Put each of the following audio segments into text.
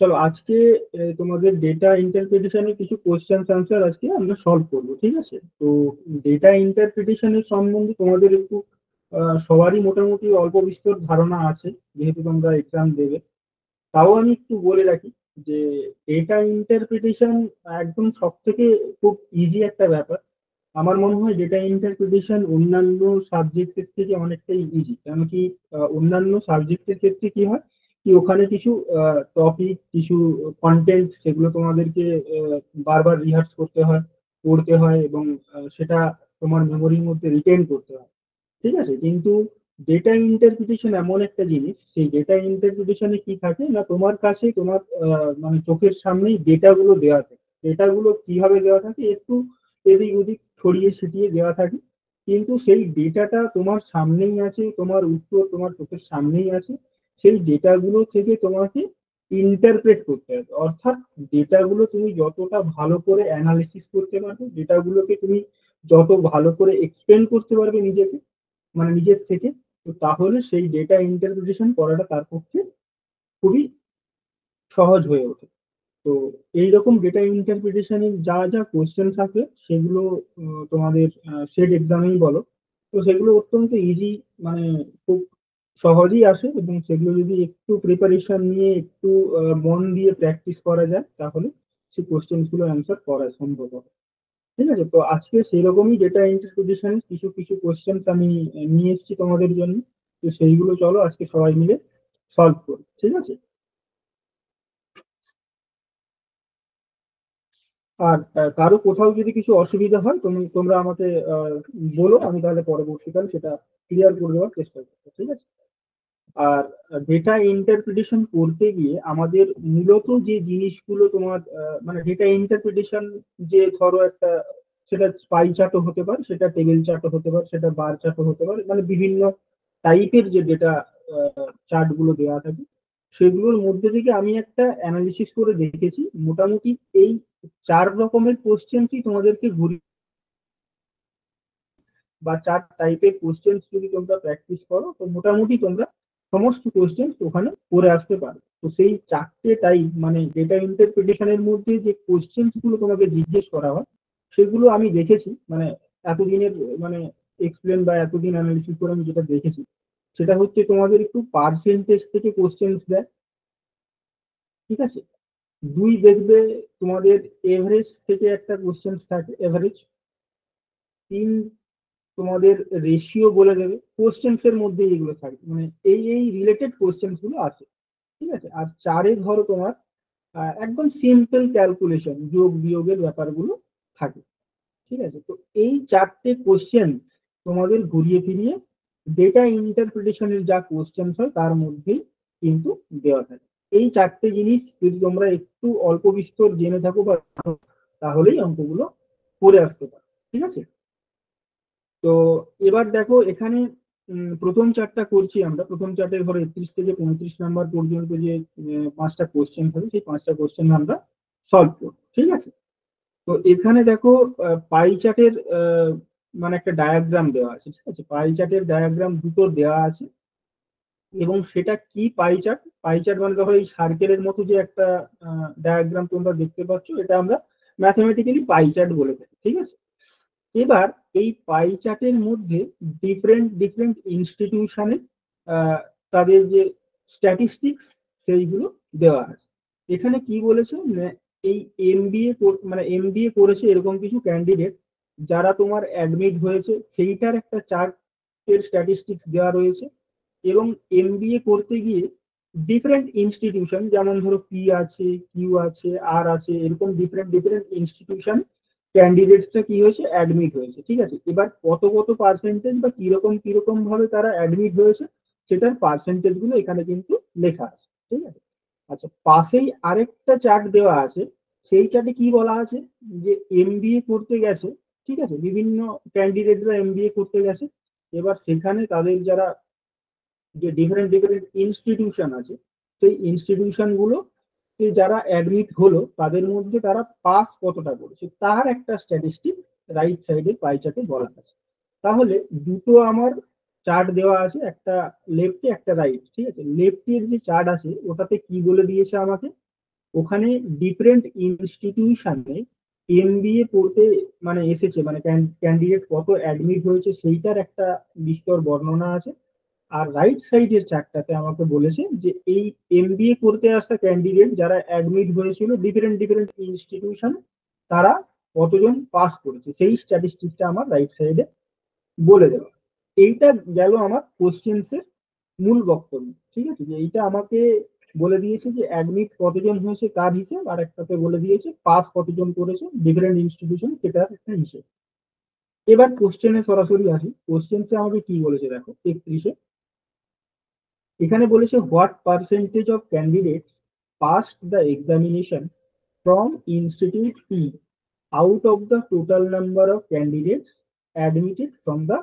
চলো আজকে তোমাদের ডেটা ইন্টারপ্রিটেশনের কিছু কোশ্চেন আনসার আজকে আমরা সলভ করবো, ঠিক আছে? তো ডেটা ইন্টারপ্রিটেশনের সম্বন্ধে তোমাদের একটু সবারই মোটামুটি অল্প বিস্তর ধারণা আছে, যেহেতু তোমরা এক্সাম দেবে। তাও আমি একটু বলে রাখি যে ডেটা ইন্টারপ্রিটেশন একদম সব থেকে খুব ইজি একটা ব্যাপার। আমার মনে হয় ডেটা ইন্টারপ্রিটেশন অন্যান্য সাবজেক্টের থেকে অনেকটাই ইজি, কেন কি অন্যান্য সাবজেক্টের ক্ষেত্রে কি হয় কি ওখানে কিছু টপিক, কিছু কন্টেন্ট, সেগুলো তোমাদেরকে বারবার রিহার্স করতে হয়, পড়তে হয়, এবং সেটা তোমার মেমোরির মধ্যে রিটেন করতে হয়, ঠিক আছে? কিন্তু ডেটা ইন্টারপ্রিটেশন এমন একটা জিনিস, সেই ডেটা ইন্টারপ্রিটেশনে কি থাকে না, তোমার কাছে তোমার মানে চোখের সামনেই ডেটাগুলো দেওয়া থাকে। ডেটাগুলো কিভাবে দেওয়া থাকে, একটু এদিক ওদিক ছড়িয়ে ছিটিয়ে দেওয়া থাকে, কিন্তু সেই ডেটাটা তোমার সামনেই আছে, তোমার উত্তর তোমার চোখের সামনেই আছে। সেই ডেটাগুলো থেকে তোমাকে ইন্টারপ্রেট করতে হবে, অর্থাৎ ডেটাগুলো তুমি যতটা ভালো করে অ্যানালিসিস করতে পারবে, ডেটাগুলোকে তুমি যত ভালো করে এক্সপ্লেন করতে পারবে নিজেকে, মানে নিজের থেকে, তো তাহলে সেই ডেটা ইন্টারপ্রিটেশন করাটা তার পক্ষে খুবই সহজ হয়ে ওঠে। তো এইরকম ডেটা ইন্টারপ্রিটেশনের যা যা কোশ্চেন থাকে সেগুলো তোমাদের সেট এক্সামেই বলো, তো সেগুলো অত্যন্ত ইজি, মানে খুব সহজেই আসে, এবং সেগুলো যদি একটু প্রিপারেশন নিয়ে একটু মন দিয়ে প্র্যাকটিস করা যায় তাহলে সেই কোশ্চেন গুলো অ্যান্সার করা সম্ভব হবে। ঠিক আছে, তো আজকে সেই রকমই ডেটা ইন্টারপ্রিটেশন কিছু কিছু কোশ্চেন আমি নিয়ে এসেছি তোমাদের জন্য। তো সেইগুলো চলো আজকে সবাই মিলে সলভ করি, ঠিক আছে? আর কারো কোথাও যদি কিছু অসুবিধা হয় তোমরা আমাকে বলো, আমি তাহলে পরবর্তীকালে সেটা ক্লিয়ার করে দেওয়ার চেষ্টা করবো, ঠিক আছে? আর ডেটা ইন্টারপ্রিটেশন করতে গিয়ে আমাদের মূলত যে জিনিসগুলো তোমার মানে ডেটা ইন্টারপ্রিটেশন, যে ধরো একটা, সেটা পাই চার্টও হতে পারে, সেটা টেবিল চার্টও হতে পারে, সেটা বার চার্টও হতে পারে, মানে বিভিন্ন টাইপের যে ডেটা চার্ট গুলো দেওয়া থাকে, সেগুলোর মধ্যে থেকে আমি একটা অ্যানালিসিস করে দেখেছি। মোটামুটি এই চার রকমের কোশ্চেনই তোমাদেরকে ঘুরিয়ে, বা চার টাইপের কোশ্চেন যদি তোমরা প্র্যাকটিস করো, তো মোটামুটি তোমরা সমস্ত কোশ্চেন ওখানে করে আসতে পারো। তো সেই চারটে টাইপ, মানে ডেটা ইন্টারপ্রিটেশনের মধ্যে যে কোশ্চেন গুলো তোমাকে জিজ্ঞেস করা হয়, সেগুলো আমি দেখেছি, মানে এতদিনের মানে এক্সপ্লেন বা এতদিন অ্যানালিসিস করে আমি যেটা দেখেছি, সেটা হচ্ছে তোমাদের একটু পার্সেন্টেজ থেকে কোশ্চেন দেয়, ঠিক আছে? দুই দেখবে তোমাদের এভারেজ থেকে একটা কোশ্চেন থাকে, এভারেজ। তিন, তোমাদের রেশিও বলে দেবে, কোশ্চেন্স এর মধ্যে এগুলো থাকে, মানে এই এই রিলেটেড কোশ্চেন্স গুলো আছে, ঠিক আছে? আর চারে ধরো তোমার একদম সিম্পল ক্যালকুলেশন, যোগ বিয়োগের ব্যাপারগুলো থাকে, ঠিক আছে? তো এই চারটে কোশ্চেন তোমাদের ঘুরিয়ে ফিরিয়ে ডেটা ইন্টারপ্রিটেশনের যা কোশ্চেন হয় তার মধ্যেই কিন্তু দেওয়া থাকে। এই চারটে জিনিস যদি তোমরা একটু অল্প বিস্তর জেনে থাকো বা তাহলেই অঙ্কগুলো করে আসতে পারো, ঠিক আছে? তো এবার দেখো এখানে প্রথম চারটা করছি আমরা। প্রথম চার্টের ধরো 31 থেকে 35 নাম্বার পর্যন্ত যে পাঁচটা কোশ্চেন হবে, সেই পাঁচটা কোশ্চেন আমরা সলভ করবো, ঠিক আছে? তো এখানে দেখো পাই চার্টের মানে একটা ডায়াগ্রাম দেওয়া আছে, ঠিক আছে? পাই চার্টের ডায়াগ্রাম দুটো দেওয়া আছে, এবং সেটা কি পাই চার্ট, পাই চার্ট মানে ধরো এই সার্কেলের মতো যে একটা ডায়াগ্রাম তোমরা দেখতে পাচ্ছ, এটা আমরা ম্যাথমেটিক্যালি পাই চার্ট বলে থাকি, ঠিক আছে? এবার এই পাই চার্টের মধ্যে ডিফারেন্ট ডিফারেন্ট ইনস্টিটিউশনে তাদের যে স্ট্যাটিস্টিক্স সেইগুলো দেওয়া আছে। এখানে কি বলেছে না, এই এমবিএ, মানে এমবিএ করেছে এরকম কিছু ক্যান্ডিডেট যারা তোমার অ্যাডমিট হয়েছে, সেইটার একটা চার্টের স্ট্যাটিস্টিক্স দেওয়া রয়েছে। এবং এমবিএ করতে গিয়ে ডিফারেন্ট ইনস্টিটিউশন, যেমন ধরো পি আছে, কিউ আছে, আর আছে, এরকম ডিফারেন্ট ডিফারেন্ট ইনস্টিটিউশন ক্যান্ডিডেটসটা কি হয়েছে, অ্যাডমিট হয়েছে, ঠিক আছে? এবার কত কত পার্সেন্টেজ বা কিরকম কিরকম ভাবে তারা অ্যাডমিট হয়েছে, সেটার পার্সেন্টেজ গুলো এখানে কিন্তু লেখা আছে, ঠিক আছে? আচ্ছা, পাশেই আরেকটা চার্ট দেওয়া আছে। সেই চার্টে কি বলা আছে, যে এমবিএ করতে গেছে, ঠিক আছে, বিভিন্ন ক্যান্ডিডেটরা এমবিএ করতে গেছে। এবার সেখানে তাদের যারা যে ডিফারেন্ট ডিফারেন্ট ইনস্টিটিউশন আছে, সেই ইনস্টিটিউশন গুলো যারা অ্যাডমিট হলো তাদের মধ্যে তারা পাস কতটা করেছে তার একটা স্ট্যাটিস্টিক রাইট সাইডে পাই চার্টে বলা আছে। তাহলে দুটো আমার চার্ট দেওয়া আছে, একটা লেফটে একটা রাইট, ঠিক আছে? লেফটের যে চার্ট আছে ওটাতে কি বলে দিয়েছে আমাকে, ওখানে ডিফারেন্ট ইনস্টিটিউশনে এমবিএ পড়তে মানে এসেছে, মানে ক্যান্ডিডেট কত অ্যাডমিট হয়েছে সেইটার একটা বিস্তর বর্ণনা আছে। আর রাইট সাইডের চারটাতে আমাকে বলেছে যে এই এমবিএ করতে আসা ক্যান্ডিডেট যারা অ্যাডমিট হয়েছিল ডিফারেন্ট ডিফারেন্ট ইনস্টিটিউশন, তারা কতজন পাস করেছে সেই স্ট্যাটিস্টিক্সটা আমার রাইট সাইডে বলে দেওয়া। এইটা গেল আমার কোশ্চেন্সের মূল বক্তব্য। ঠিক আছে, যে এইটা আমাকে বলে দিয়েছে যে অ্যাডমিট কতজন হয়েছে তার হিসেব, আর একটাতে বলে দিয়েছে পাস কতজন করেছে ডিফারেন্ট ইনস্টিটিউশন সেটার একটা হিসেব। এবার কোশ্চেনে সরাসরি আসি। কোশ্চেন্সে আমাকে কি বলেছে দেখো 31-এ, এখানে বলেছে what percentage of candidates passed the examination from institute T out of the total number of candidates admitted from the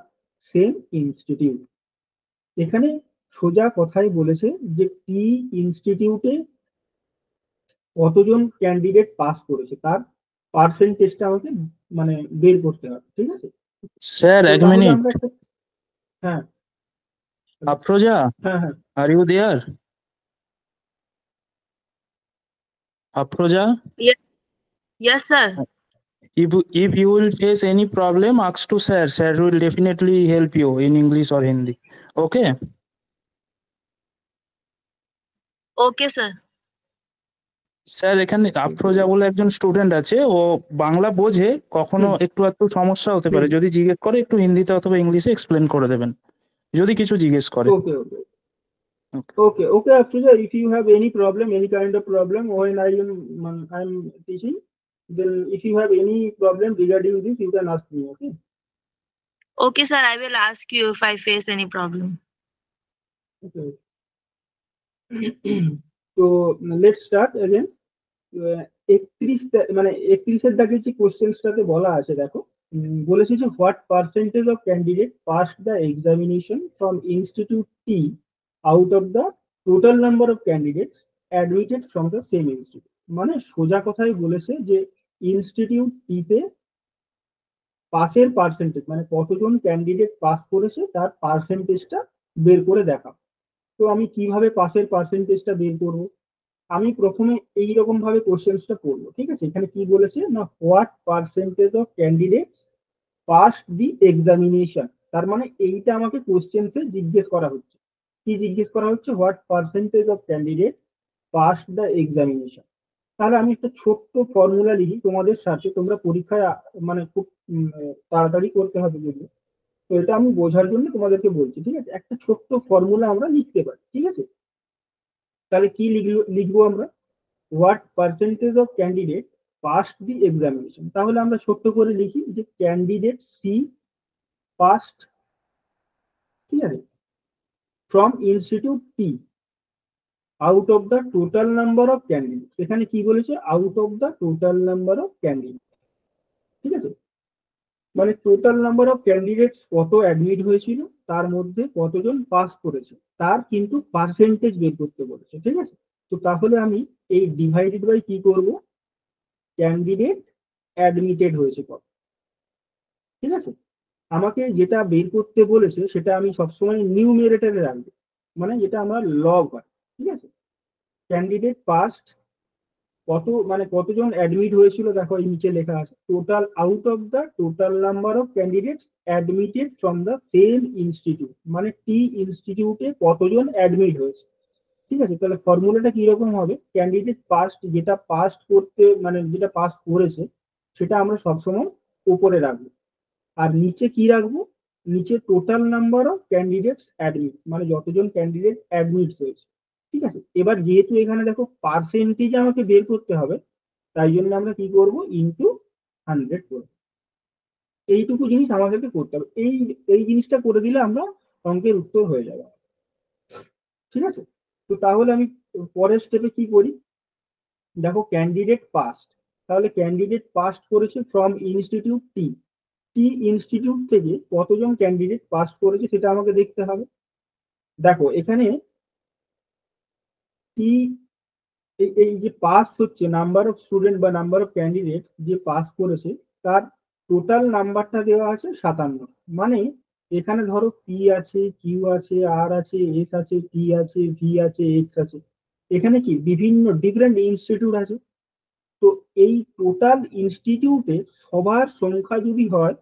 same institute. এখানে সোজা কথাই বলেছে যে টি ইনস্টিটিউটে কতজন ক্যান্ডিডেট পাস করেছে তার পার্সেন্টেজটা আমাকে মানে বের করতে হবে। ঠিক আছে, স্যার তো এক তাহলে মিনিট। আমরা একটা, হ্যাঁ আফরোজা, হ্যাঁ হ্যাঁ are you there? Afroza, Yes, yes, sir. if you will face any problem, ask to sir. Sir will definitely help you in English or Hindi. Okay? Okay, sir. Sir এখানে আফরোজা বলে একজন স্টুডেন্ট আছে, ও বাংলা বোঝে, কখনো একটু একটু সমস্যা হতে পারে। যদি জিজ্ঞেস করে একটু হিন্দিতে অথবা ইংলিশে এক্সপ্লেন করে দেবেন যদি কিছু জিজ্ঞেস করে। ওকে ওকে okay Afroza, if you have any problem, any kind of problem when I'm teaching, then if you have any problem regarding this you can ask me. Okay. Okay, sir. I will ask you if I face any problem. Okay. So let's start again. 31 মানে 31-এর দাগে যে কোশ্চেন্সটাতে বলা আছে দেখো, বলেছে যে what percentage of candidate passed the examination from institute T out of the total number of candidates admitted from the same institute. মানে সোজা কথাই বলেছে যে ইনস্টিটিউট টিতে পাসের পার্সেন্টেজ মানে কতজন ক্যান্ডিডেট পাস করেছে তার পার্সেন্টেজটা বের করে দেখা। তো আমি কিভাবে পাসের পার্সেন্টেজটা বের করব? আমি প্রথমে এইরকম ভাবে কোশ্চেন্সটা করবো। ঠিক আছে, এখানে কি বলেছে না what percentage of candidates pass the examination, তার মানে এইটা আমাকে কোশ্চেন্সে জিজ্ঞেস করা হচ্ছে। কি জিজ্ঞেস করা হচ্ছে? What percentage of candidate pass the examination. তাহলে আমি একটা ছোট্ট ফর্মুলা লিখি তোমাদের সাথে, তোমরা পরীক্ষায় মানে খুব তাড়াতাড়ি করতে হবে যদি, তো এটা আমি বোঝার জন্য তোমাদেরকে বলছি। ঠিক আছে, একটা ছোট্ট ফর্মুলা আমরা লিখতে পারি। ঠিক আছে, তাহলে কি লিখবো আমরা? What percentage of candidate passed the examination. তাহলে আমরা ছোট্ট করে লিখি যে ক্যান্ডিডেট সি পাসড, ঠিক আছে, from institute T out of the total number of candidate. এখানে কি বলেছে? Out of the total number of candidate. ঠিক আছে, মানে টোটাল নাম্বার অফ ক্যান্ডিডেটস কত অ্যাডমিট হয়েছিল তার মধ্যে কতজন পাস করেছে তার কিন্তু পার্সেন্টেজ বের করতে বলেছে। ঠিক আছে, তো তাহলে আমি এই ডিভাইডেড বাই কি করব? ক্যান্ডিডেট অ্যাডমিটেড হয়েছে কত। ঠিক আছে, আমাকে যেটা বের করতে বলেছে সেটা আমি সবসময় নিউমেরেটরে রাখবো, মানে যেটা আমার লগ হয়। ঠিক আছে, ক্যান্ডিডেট পাস্ট কত মানে কতজন অ্যাডমিট হয়েছিল দেখো এই নিচে লেখা আছে total out of the total number of candidates admitted from the same institute, মানে টি ইনস্টিটিউটে কতজন অ্যাডমিট হয়েছে। ঠিক আছে, তাহলে ফর্মুলাটা কিরকম হবে? ক্যান্ডিডেট পাস্ট, যেটা পাস্ট করতে মানে যেটা পাস করেছে সেটা আমরা সবসময় উপরে রাখবো, আর নিচে কি রাখবো? নিচে total number of candidates admit, মানে যতজন ক্যান্ডিডেট অ্যাডমিট হয়েছে। ঠিক আছে, এবার যেহেতু এখানে দেখো পার্সেন্টেজ আমাকে বের করতে হবে, তাই জন্য আমরা কি করব? ইনটু 100 করব। এইটুকু জিনিস আমাদেরকে করতে হবে। এই এই জিনিসটা করে দিলে আমরা অঙ্কের উত্তর হয়ে যাবে। ঠিক আছে, তো তাহলে আমি পরের স্টেপে কি করি? দেখো ক্যান্ডিডেট পাস্ট, তাহলে ক্যান্ডিডেট পাস্ট করেছে from institute T. T institute থেকে কতজন ক্যান্ডিডেট পাস করেছে সেটা আমাকে দেখতে হবে। দেখো এখানে টি এই যে পাস হচ্ছে নাম্বার অফ স্টুডেন্ট বা নাম্বার অফ ক্যান্ডিডেট যে পাস করেছে তার টোটাল নাম্বারটা দেওয়া আছে 57। মানে এখানে ধরো পি আছে, কিউ আছে, আর আছে, এস আছে, টি আছে, ভি আছে, এক্স আছে, এখানে কি বিভিন্ন ডিফারেন্ট ইনস্টিটিউট আছে, তো এই টোটাল ইনস্টিটিউটে সবার সংখ্যা যদি হয়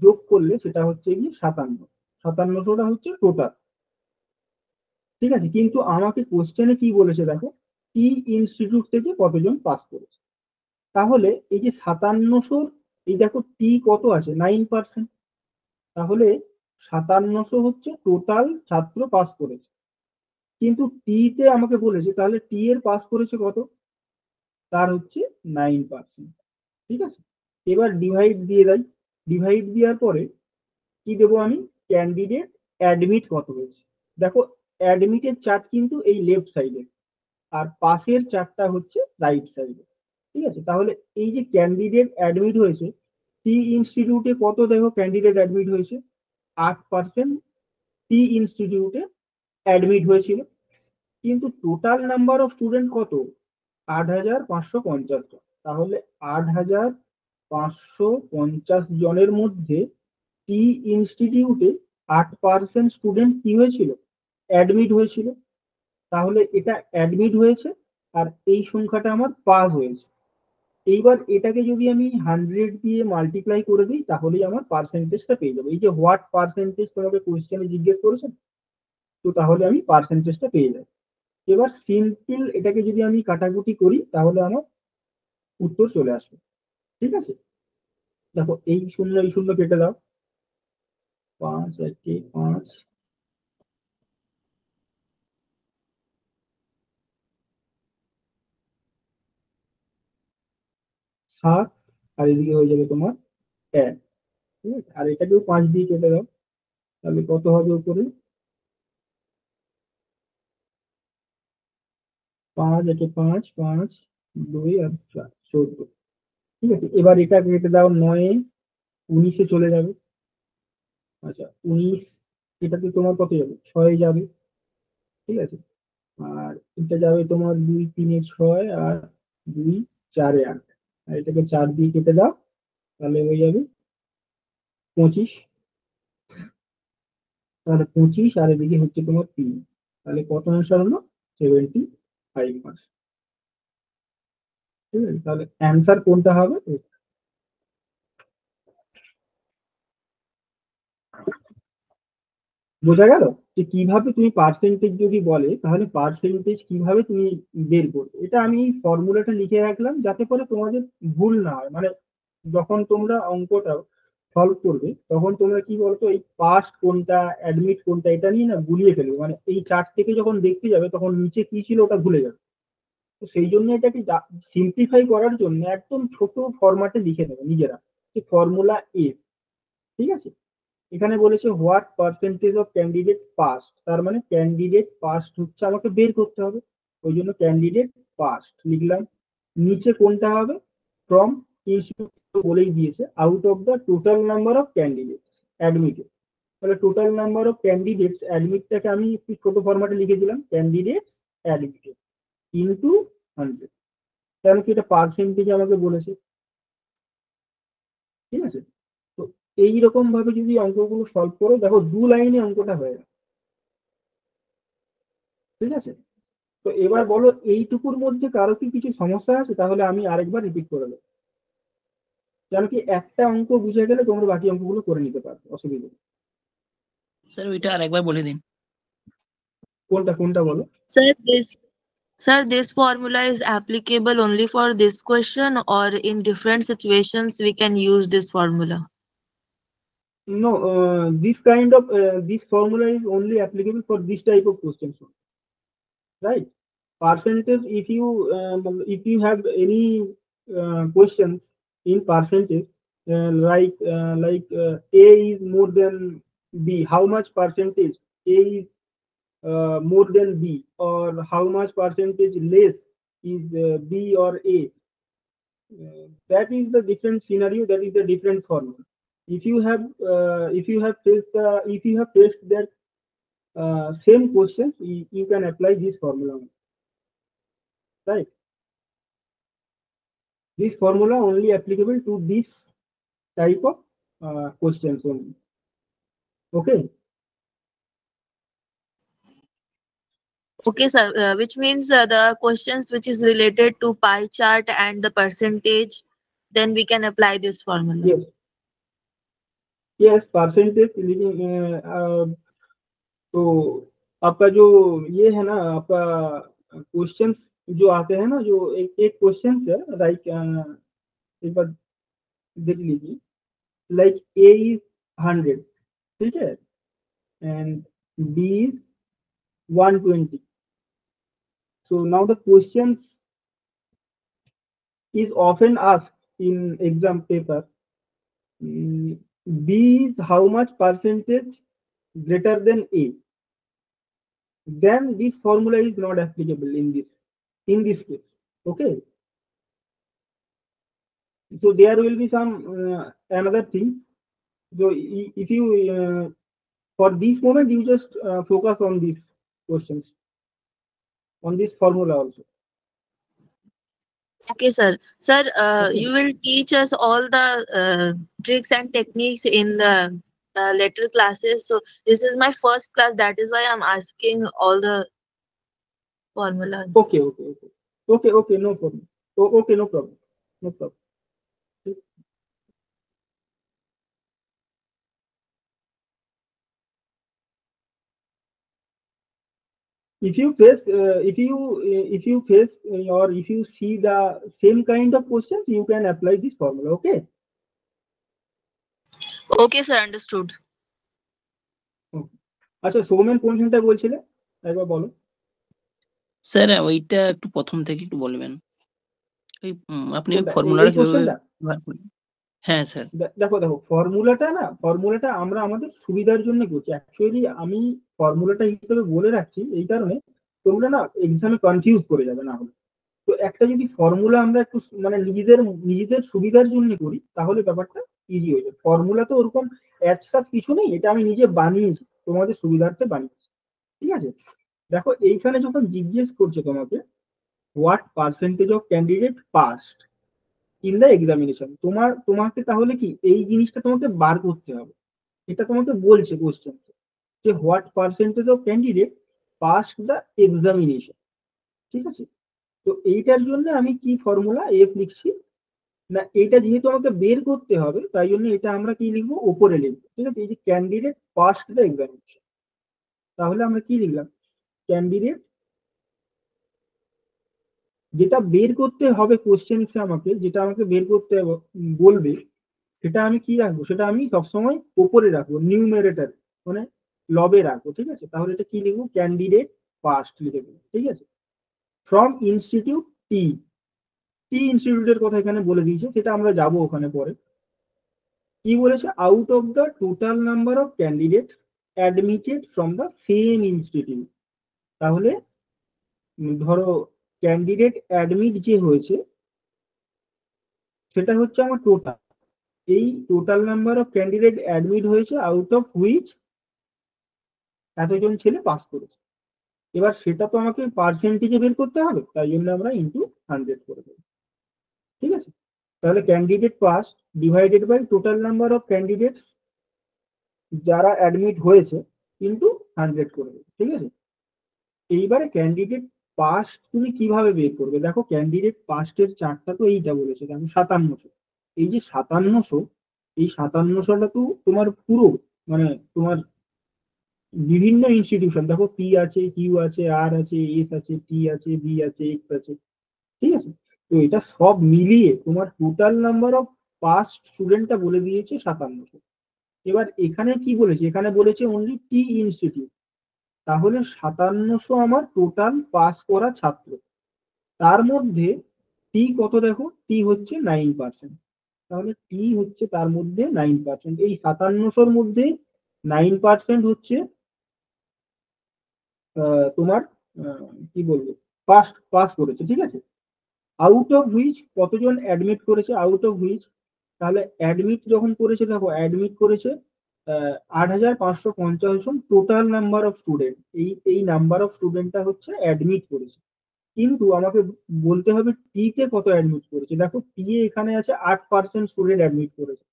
যোগ করলে সেটা হচ্ছে গিয়ে 57। 57টা হচ্ছে টোটাল, ঠিক আছে। কিন্তু আমাকে কোশ্চেনে কি বলেছে দেখো, টি ইনস্টিটিউট থেকে কতজন পাস করেছে। তাহলে এই যে 5700, এই দেখো টি কত আছে 9%, তাহলে 5700 হচ্ছে টোটাল ছাত্র পাস করেছে। কিন্তু টি তে আমাকে বলেছে তাহলে টি এর পাস করেছে কত, তার হচ্ছে 9%, ঠিক আছে। এবার ডিভাইড দিয়ে দেয়, ডিভাইড দেওয়ার পরে কি দেবো আমি, ক্যান্ডিডেট অ্যাডমিট কত হয়েছে। দেখো অ্যাডমিটের চার্ট কিন্তু এই লেফট সাইডে, আর পাশের চার্টটা হচ্ছে রাইট সাইডে, ঠিক আছে। তাহলে এই যে ক্যান্ডিডেট অ্যাডমিট হয়েছে, টি ইনস্টিটিউটে কত দেখো ক্যান্ডিডেট অ্যাডমিট হয়েছে, 8% টি ইনস্টিটিউটে অ্যাডমিট হয়েছিল। কিন্তু টোটাল নাম্বার অফ স্টুডেন্ট কত, 8550 জন। তাহলে 8550 জনের মধ্যে টি ইনস্টিটিউটে 8% স্টুডেন্ট কি হয়েছিল, অ্যাডমিট হয়েছিল। তাহলে এটা অ্যাডমিট হয়েছে, আর এই সংখ্যাটা আমার পাস হয়েছে। এইবার এটাকে যদি আমি 100 দিয়ে মাল্টিপ্লাই করে দিই তাহলেই আমার পার্সেন্টেজটা পেয়ে যাবো। এই যে হোয়াট পার্সেন্টেজ তোমাকে কোয়েশ্চেনে জিজ্ঞেস করেছেন, তো তাহলে আমি পার্সেন্টেজটা পেয়ে যাবো। এবার সিম্পল এটাকে যদি আমি কাটাকুটি করি তাহলে আমার উত্তর চলে আসবে, ঠিক আছে। দেখো এই শূন্য কেটে দাও, 5 1 5, 7, আর এদিকে হয়ে যাবে তোমার 1, ঠিক আছে। আর এটাকেও 5 দিয়ে কেটে দাও, তাহলে কত হবে উপরে, 5 1 5, 5 2 আর 4 14, ঠিক আছে। এবার এটা কেটে দাও, 9 19-এ চলে যাবে। আচ্ছা 19, এটাতে তোমার কত যাবে, 6 যাবে, ঠিক আছে। আর এটা যাবে তোমার 2 3 6, আর 2 4 8, আর এটাকে 4 দিয়ে কেটে দাও, তাহলে হয়ে যাবে 25। তাহলে 25 আর এদিকে হচ্ছে তোমার 3, তাহলে কত অ্যান্সার হলো, 75 মার্কস, ঠিক আছে। তাহলে অ্যান্সার কোনটা হবে, বোঝা গেল যে কিভাবে তুমি পার্সেন্টেজ যদি বলে তাহলে পার্সেন্টেজ কিভাবে তুমি বের করবে। এটা আমি ফর্মুলাটা লিখে রাখলাম যাতে করে তোমাদের ভুল না হয়, মানে যখন তোমরা অঙ্কটা সলভ করবে তখন তোমরা কি বলতো, এই পাস্ট কোনটা অ্যাডমিট কোনটা এটা নিয়ে না গুলিয়ে ফেলবে, মানে এই চার্ট থেকে যখন দেখতে যাবে তখন নিচে কি ছিল ওটা ভুলে যাবে। তো সেই জন্য এটাকে সিম্পলিফাই করার জন্য একদম ছোট ফরম্যাটে লিখে নেবে নিজেরা, যে ফর্মুলা এ, ঠিক আছে। এখানে বলেছে what percentage of candidate past, তার মানে ক্যান্ডিডেট পাস্ট হচ্ছে আমাকে বের করতে হবে, ওই জন্য ক্যান্ডিডেট পাস্ট লিখলাম। নিচে কোনটা হবে, ফ্রম ইনস্টিটিউট বলেই দিয়েছে, out of the total number of candidates admitted. তাহলে টোটাল নাম্বার অফ ক্যান্ডিডেটস অ্যাডমিটটাকে আমি একটু ছোট ফরম্যাটে লিখে দিলাম, ক্যান্ডিডেটস অ্যাডমিটেড ইনটু 100, কারণ কি এটা পার্সেন্টেজ আমাকে বলেছে, ঠিক আছে। তো এইরকম ভাবে যদি অঙ্কগুলো সলভ করো, দেখো 2 লাইনে অঙ্কটা হয়ে গেল, ঠিক আছে। তো এবার বলো এইটুকুর মধ্যে কারো কি কিছু সমস্যা আছে, তাহলে আমি আরেকবার রিপিট করে দেবো, যেন কি একটা অঙ্ক বুঝে গেলে তোমরা বাকি অঙ্কগুলো করে নিতে পারবে, অসুবিধা নেই। স্যার ওইটা আরেকবার বলে দিন। কোনটা কোনটা বলো। Sir, this formula is applicable only for this question, or in different situations we can use this formula? No, this formula is only applicable for this type of questions, right? Percentage, if you have any questions in percentage, A is more than B, how much percentage A is more than B, or how much percentage less is B or A, that is the different scenario, that is the different formula. If you have faced that same questions, you can apply this formula, right? This formula only applicable to this type of questions only. Okay. Okay, sir. Which means the questions which is related to pie chart and the percentage, then we can apply this formula. Yes, yes, percentage तो आपका जो ये है ना, आपका questions जो आते हैं ना, जो एक एक क्वेश्चन है, लाइक एक बार देख लीजिए, लाइक ए इज 100, ठीक है, and b is 120. So now the questions is often asked in exam paper. B is how much percentage greater than A. Then this formula is not applicable in this case. Okay. So there will be some another things. So if you for this moment you just focus on these questions, on this formula also. Okay, sir. Sir, Okay. you will teach us all the tricks and techniques in the later classes. So this is my first class. That is why I'm asking all the formulas. Okay, no problem. Okay, no problem. No problem. If you face or if you see the same kind of questions, you can apply this formula. Okay. Okay, sir. Understood. আচ্ছা, সৌমেন কোন centre বলছিলে একবার বলো। Sir ওইটা একটু প্রথম থেকে একটু বলবেন, ওই আপনি কোনটা? ফর্মুলাটা এই কিভাবে কোশ্চেনটা? ব্যবহার করেন? হ্যাঁ স্যার। দেখো ফর্মুলাটা আমরা আমাদের সুবিধার জন্য করছি। অ্যাকচুয়ালি আমি ফর্মুলাটা হিসেবে বলে রাখছি এই কারণে তোমরা না এক্সামে কনফিউজ করে যাবে না হলে। তো একটা যদি ফর্মুলা আমরা একটু মানে নিজেদের সুবিধার জন্য করি তাহলে ব্যাপারটা ইজি হয়ে যায়। ফর্মুলা তো ওরকম অ্যাজ সাচ কিছু নেই, এটা আমি নিজে বানিয়েছি, তোমাদের সুবিধার্থে বানিয়েছি, ঠিক আছে। দেখো এইখানে যখন জিজ্ঞেস করছে তোমাকে what percentage of candidate passed in the examination, তোমাকে তাহলে কি এই জিনিসটা তোমাকে বার করতে হবে। এটা তোমাকে বলছে কোশ্চেন যে what percentage of candidate passed the examination, ঠিক আছে। তো এইটার জন্য আমি কি ফর্মুলা এফ লিখছি না, এটা যেহেতু আমাকে বের করতে হবে তাই জন্য এটা আমরা কি লিখবো, ওপরে লিখবো, ঠিক আছে। এই যে ক্যান্ডিডেট পাসড দ্য এক্সামিনেশন, তাহলে আমরা কি লিখলাম, ক্যান্ডিডেট যেটা বের করতে হবে কোশ্চেন্সে আমাকে, যেটা আমাকে বের করতে বলবে সেটা আমি কি রাখবো, সেটা আমি সবসময় ওপরে রাখবো, নিউমেরেটর মানে লবে রাখবো, ঠিক আছে। তাহলে এটা কি লিখবো, ক্যান্ডিডেট পাসড লিখে দেবো, ঠিক আছে। ফ্রম ইনস্টিটিউট টি ইনস্টিটিউটের কথা এখানে বলে দিয়েছে, সেটা আমরা যাব ওখানে পরে। কি বলেছে, out of the total number of candidates admitted from the same institute. তাহলে ধরো ক্যান্ডিডেট অ্যাডমিট যে হয়েছে সেটা হচ্ছে আমার টোটাল, এই total number of candidate admit হয়েছে আউট অফ হুইচ এতজন ছেলে পাস করেছে। এবার সেটা তো আমাকে পার্সেন্টেজে বের করতে হবে, তাই জন্য আমরা ইন্টু 100 করে দেবো, ঠিক আছে। তাহলে candidate pass divided by total number of candidates যারা অ্যাডমিট হয়েছে ইন্টু 100 করে দেবো, ঠিক আছে। এইবারে ক্যান্ডিডেট পাস তুমি কিভাবে বের করবে, দেখো ক্যান্ডিডেট পাস্টের চারটা তো এইটা বলেছে, দেখো 5700। এই যে 5700, এই 5700টা তো তোমার পুরো মানে তোমার বিভিন্ন ইনস্টিটিউশন, দেখো পি আছে, কিউ আছে, আর আছে, এস আছে, টি আছে, বি আছে, এক্স আছে, ঠিক আছে। তো এটা সব মিলিয়ে তোমার টোটাল নাম্বার অফ পাস স্টুডেন্টটা বলে দিয়েছে 5700। এবার এখানে কি বলেছে, এখানে বলেছে অনলি টি ইনস্টিটিউট, তাহলে 5700 আমার টোটাল পাস করা ছাত্র, তার মধ্যে টি কত, দেখো টি হচ্ছে 9%, তাহলে টি হচ্ছে তার মধ্যে 9%। এই 5700-র মধ্যে 9% হচ্ছে তোমার কি বলবো পাস করেছে, ঠিক আছে। আউট অফ হুইচ কতজন অ্যাডমিট করেছে, আউট অফ হুইচ, তাহলে অ্যাডমিট যখন করেছে, দেখো অ্যাডমিট করেছে 8550 জন টোটাল নাম্বার অফ স্টুডেন্ট, এই নাম্বার অফ স্টুডেন্টটা হচ্ছে অ্যাডমিট করেছে। কিন্তু আমাকে বলতে হবে টি তে কত অ্যাডমিট করেছে, দেখো টি এখানে আছে 8% স্টুডেন্ট অ্যাডমিট করেছে,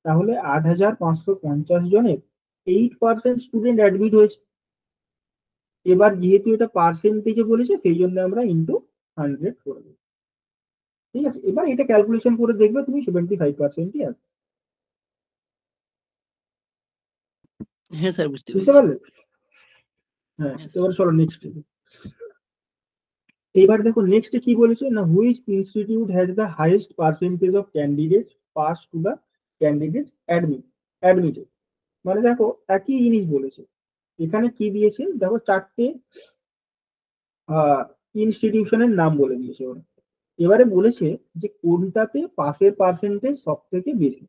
তাহলে 8550 জনের 8% স্টুডেন্ট অ্যাডমিট হয়েছে, এবার যেহেতু এটা পার্সেন্টেজে বলেছে সেই জন্য আমরা ইন্টু 100 করে দেবো। ঠিক আছে, এবার এটা ক্যালকুলেশন করে দেখবে তুমি 75%ই আছে। হ্যাঁ স্যার, বুঝতে বুঝতে পেরেছি। পারলে? হ্যাঁ, হ্যাঁ স্যার। এবার চলো নেক্সট। এবার দেখো নেক্সট কি বলেছে না, which institute has the highest percentage of candidates pass to the candidates admitted. মানে দেখো একই জিনিস বলেছে, এখানে কি দিয়েছে দেখো, চারটে ইনস্টিটিউশনের নাম বলে দিয়েছে ওরা। এবারে বলেছে যে কোনটাতে পাসের পার্সেন্টেজ সব থেকে বেশি।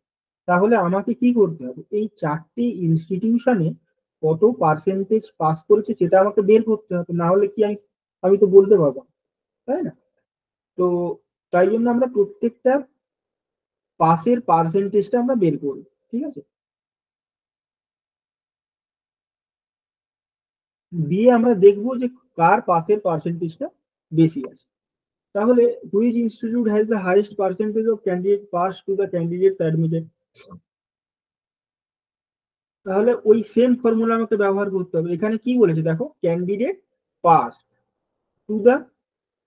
তাহলে আমাকে কি করতে হবে, এই চারটি ইনস্টিটিউশনে কত পার্সেন্টেজ পাস করেছে সেটা আমাকে বের করতে হবে, না হলে কি আমি তো বলতে পারবো না, তাই না? তো তাই জন্য আমরা প্রত্যেকটা পাসের পার্সেন্টেজটা আমরা বের করি। ঠিক আছে, দিয়ে আমরা দেখবো যে কার পাসের পার্সেন্টেজটা বেশি আছে। তাহলে which institute has the highest percentage of candidate pass to the candidates admitted. তাহলে ওই সেম ফর্মুলা আমাকে ব্যবহার করতে হবে। এখানে কি বলেছে দেখো, candidate pass to the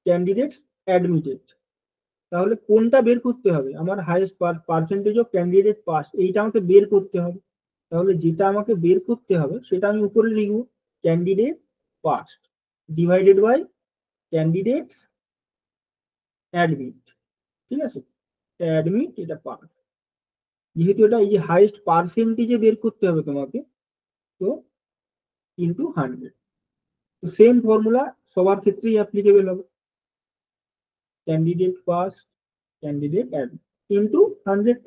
candidates admitted. তাহলে কোনটা বের করতে হবে, আমার highest percentage of candidate pass, এইটা আমাকে বের করতে হবে। তাহলে যেটা আমাকে বের করতে হবে সেটা আমি উপরে লিখবো, candidate pass divided by candidate admit. ঠিক আছে, অ্যাডমিট এটা পাস, যেহেতু এটা এই যে হাইয়েস্ট পার্সেন্টেজে বের করতে হবে তোমাকে, তো ইন্টু 100। তো সেম ফর্মুলা সবার ক্ষেত্রেই অ্যাপ্লিকেবল হবে, candidate pass candidate admit into 100।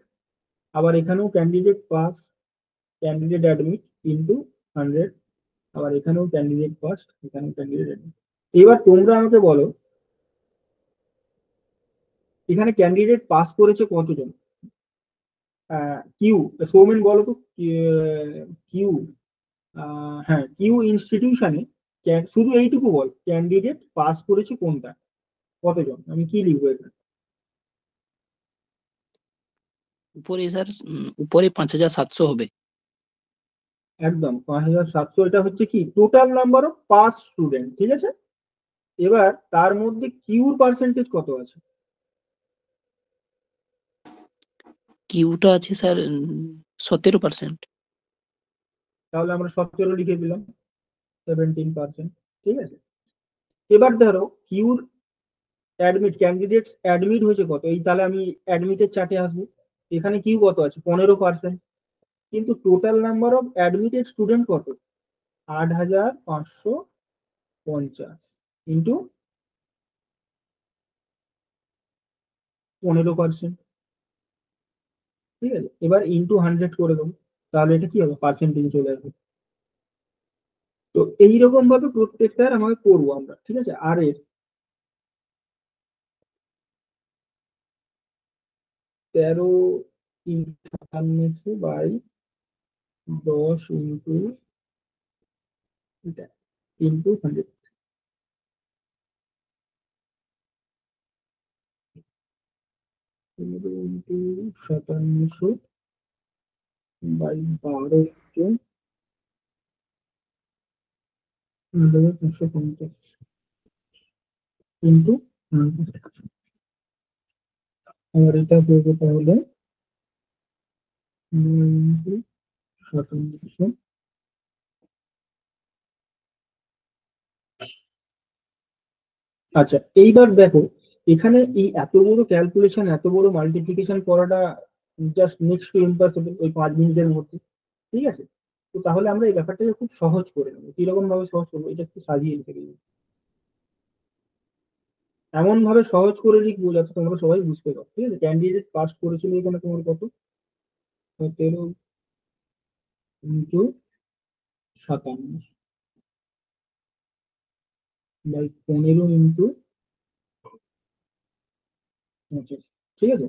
আবার এখানেও candidate pass candidate admit into 100। আবার এখানেও ক্যান্ডিডেট পাস, এখানেও ক্যান্ডিডেট অ্যাডমিট। এবার তোমরা আমাকে বলো, এখানে ক্যান্ডিডেট পাস করেছে কতজন? কিউ, সৌমেন বলো তো, কিউ, হ্যাঁ কিউ ইনস্টিটিউশনে শুধু এইটুকু বল, ক্যান্ডিডেট পাস করেছে কোনটা, কতজন? আমি কি লিখবো এখানে? উপরে স্যার, উপরে 5,700 হবে। একদম 5700, এটা হচ্ছে কি total number of pass student. ঠিক আছে, এবার তার মধ্যে কিউর পার্সেন্টেজ কত আছে? কিউটা আছে স্যার 17%। তাহলে আমরা 17 লিখে দিলাম, 17%। ঠিক আছে, এবার ধরো কিউর অ্যাডমিট, ক্যান্ডিডেটস অ্যাডমিট হয়েছে কত, এই তাহলে আমি অ্যাডমিটের চার্টে আসবো, এখানে কিউ কত আছে 15%, কিন্তু total number of admitted student কত, 8550 ইন্টু 15%। ঠিক আছে, এবার ইন্টু 100 করে দেবো, তাহলে এটা কি হবে, পার্সেন্টেজ চলে আসবে। তো এইরকম ভাবে প্রত্যেকটার আমাকে করবো আমরা। ঠিক আছে, আর এর 13 into 57 by 10 into into 100, 15 into 57 by 12 into 550 into 100। আর এটা করবো তাহলে 9 ইন্টু 57। আচ্ছা, এইবার দেখো এখানে এই এত বড় ক্যালকুলেশন, এত বড় মাল্টিপ্লিকেশন করাটা জাস্ট নেক্সট টু ইম্পসিবল ওই 5 মিনিটের মধ্যে। ঠিক আছে, তো তাহলে আমরা এই ব্যাপারটাকে খুব সহজ করে নেবো। কিরকম ভাবে সহজ করবো, এটা একটু সাজিয়ে লিখে দিই, এমন ভাবে সহজ করে লিখবো যাতে তোমরা সবাই বুঝতে পারো। ঠিক আছে, ক্যান্ডিডেট পাস করেছিল এখানে তোমার কত, 17 ইন্টু 57 বাই 15 ইন্টু 25। ঠিক আছে,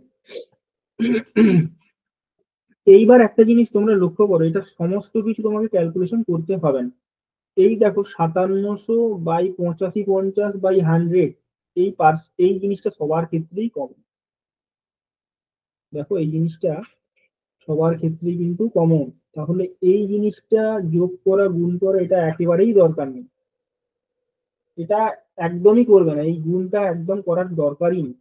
এইবার একটা জিনিস তোমরা লক্ষ্য করো, এটা সমস্ত কিছু তোমাকে ক্যালকুলেশন করতে হবে না। এই দেখো 5750/50/100, এই জিনিসটা সবার ক্ষেত্রেই কমন। দেখো এই জিনিসটা সবার ক্ষেত্রেই কিন্তু কমন, তাহলে এই জিনিসটা যোগ করা গুণ করা এটা একেবারেই দরকার নেই। এটা একদমই করবে না, এই গুণটা একদম করার দরকারই নেই।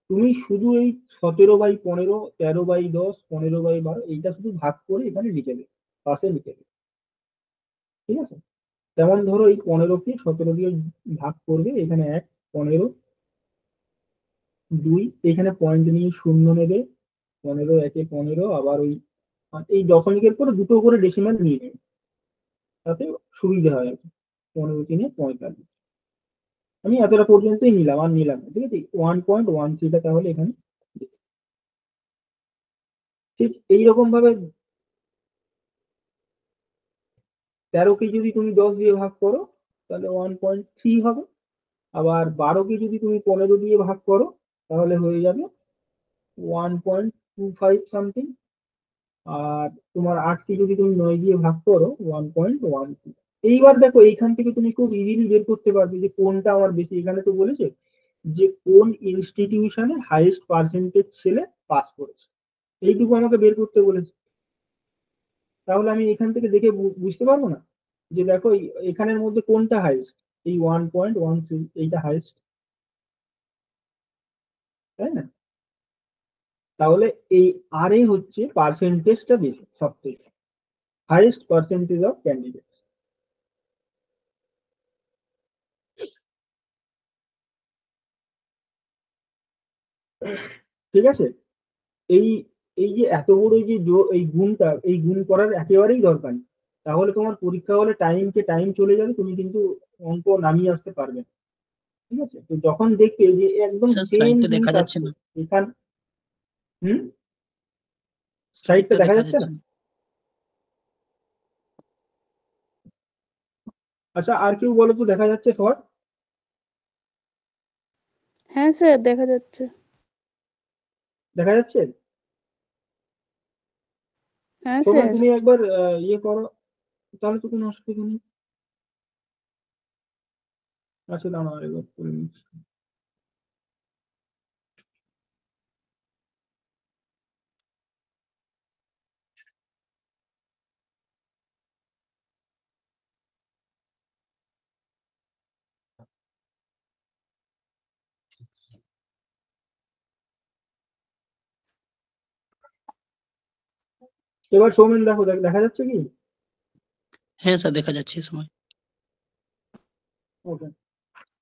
তুমি শুধু এই 17/15, 13/10, 15/12 এইটা শুধু ভাগ করে এখানে লিখে দেবে, পাশে লিখে দেবে। ঠিক আছে, যেমন ধরো এই 15কে 17 দিয়ে ভাগ করবে, এখানে 1, 15, 2, এখানে পয়েন্ট নিয়ে শূন্য নেবে, 15, 1-এ 15, আবার ওই এই দশমিকের পরে দুটো করে ডেসিমাল নিয়ে নেবে, তাতে সুবিধা হয় আর কি। 15×3=45। আমি এতটা পর্যন্তই নিলাম, আর নিলাম না। ঠিক আছে, 1.13টা তাহলে এখানে ঠিক এইরকম ভাবে 13কে যদি তুমি 10 দিয়ে ভাগ করো তাহলে 1.3 হবে। আবার 12কে যদি তুমি 15 দিয়ে ভাগ করো তাহলে হয়ে যাবে 1.25 সামথিং। আর তোমার 8কে যদি তুমি 9 দিয়ে ভাগ করো 1.12। এইবার দেখো এইখান থেকে তুমি খুব ইজিলি বের করতে পারবে যে কোনটা আমার বেশি। এখানে তো বলেছে যে কোন ইনস্টিটিউশনে হাইয়েস্ট পার্সেন্টেজ ছেলে পাস করেছে, এইটুকু আমাকে বের করতে বলেছে। তাহলে আমি এখান থেকে দেখে বুঝতে পারবো না যে দেখো এখানের মধ্যে কোনটা হাইয়েস্ট? এই 1.13 এইটা হাইয়েস্ট, তাই না? তাহলে এই আর এ হচ্ছে পার্সেন্টেজটা বেশি, সব থেকে হাইয়েস্ট পার্সেন্টেজ অফ ক্যান্ডিডেট। ঠিক আছে, এই এই যে এত বড় যে এই গুণটা, এই গুণ করার একেবারেই দরকার নেই। তাহলে তোমার পরীক্ষা হলে টাইম চলে যাবে, তুমি কিন্তু অঙ্ক নামিয়ে আসতে পারবে না। ঠিক আছে, তো যখন দেখবে যে একদম স্যার সেম স্লাইডটা জিনিস দেখা যাচ্ছে আসছে না, এখান হুম স্লাইডটা স্লাইডটা দেখা দেখা যাচ্ছে যাচ্ছে না? না। আচ্ছা, আর কেউ বলো তো দেখা যাচ্ছে সবার? হ্যাঁ স্যার দেখা যাচ্ছে। দেখা যাচ্ছে? হ্যাঁ সময় স্যার। তুমি একবার ইয়ে করো, তাহলে তো কোনো অসুবিধা নেই। আচ্ছা দাঁড়াও আরেকবার করে নিচ্ছি। এবার সৌমেন দেখো, দেখা যাচ্ছে কি? হ্যাঁ স্যার দেখা যাচ্ছে এই সময়। ওকে,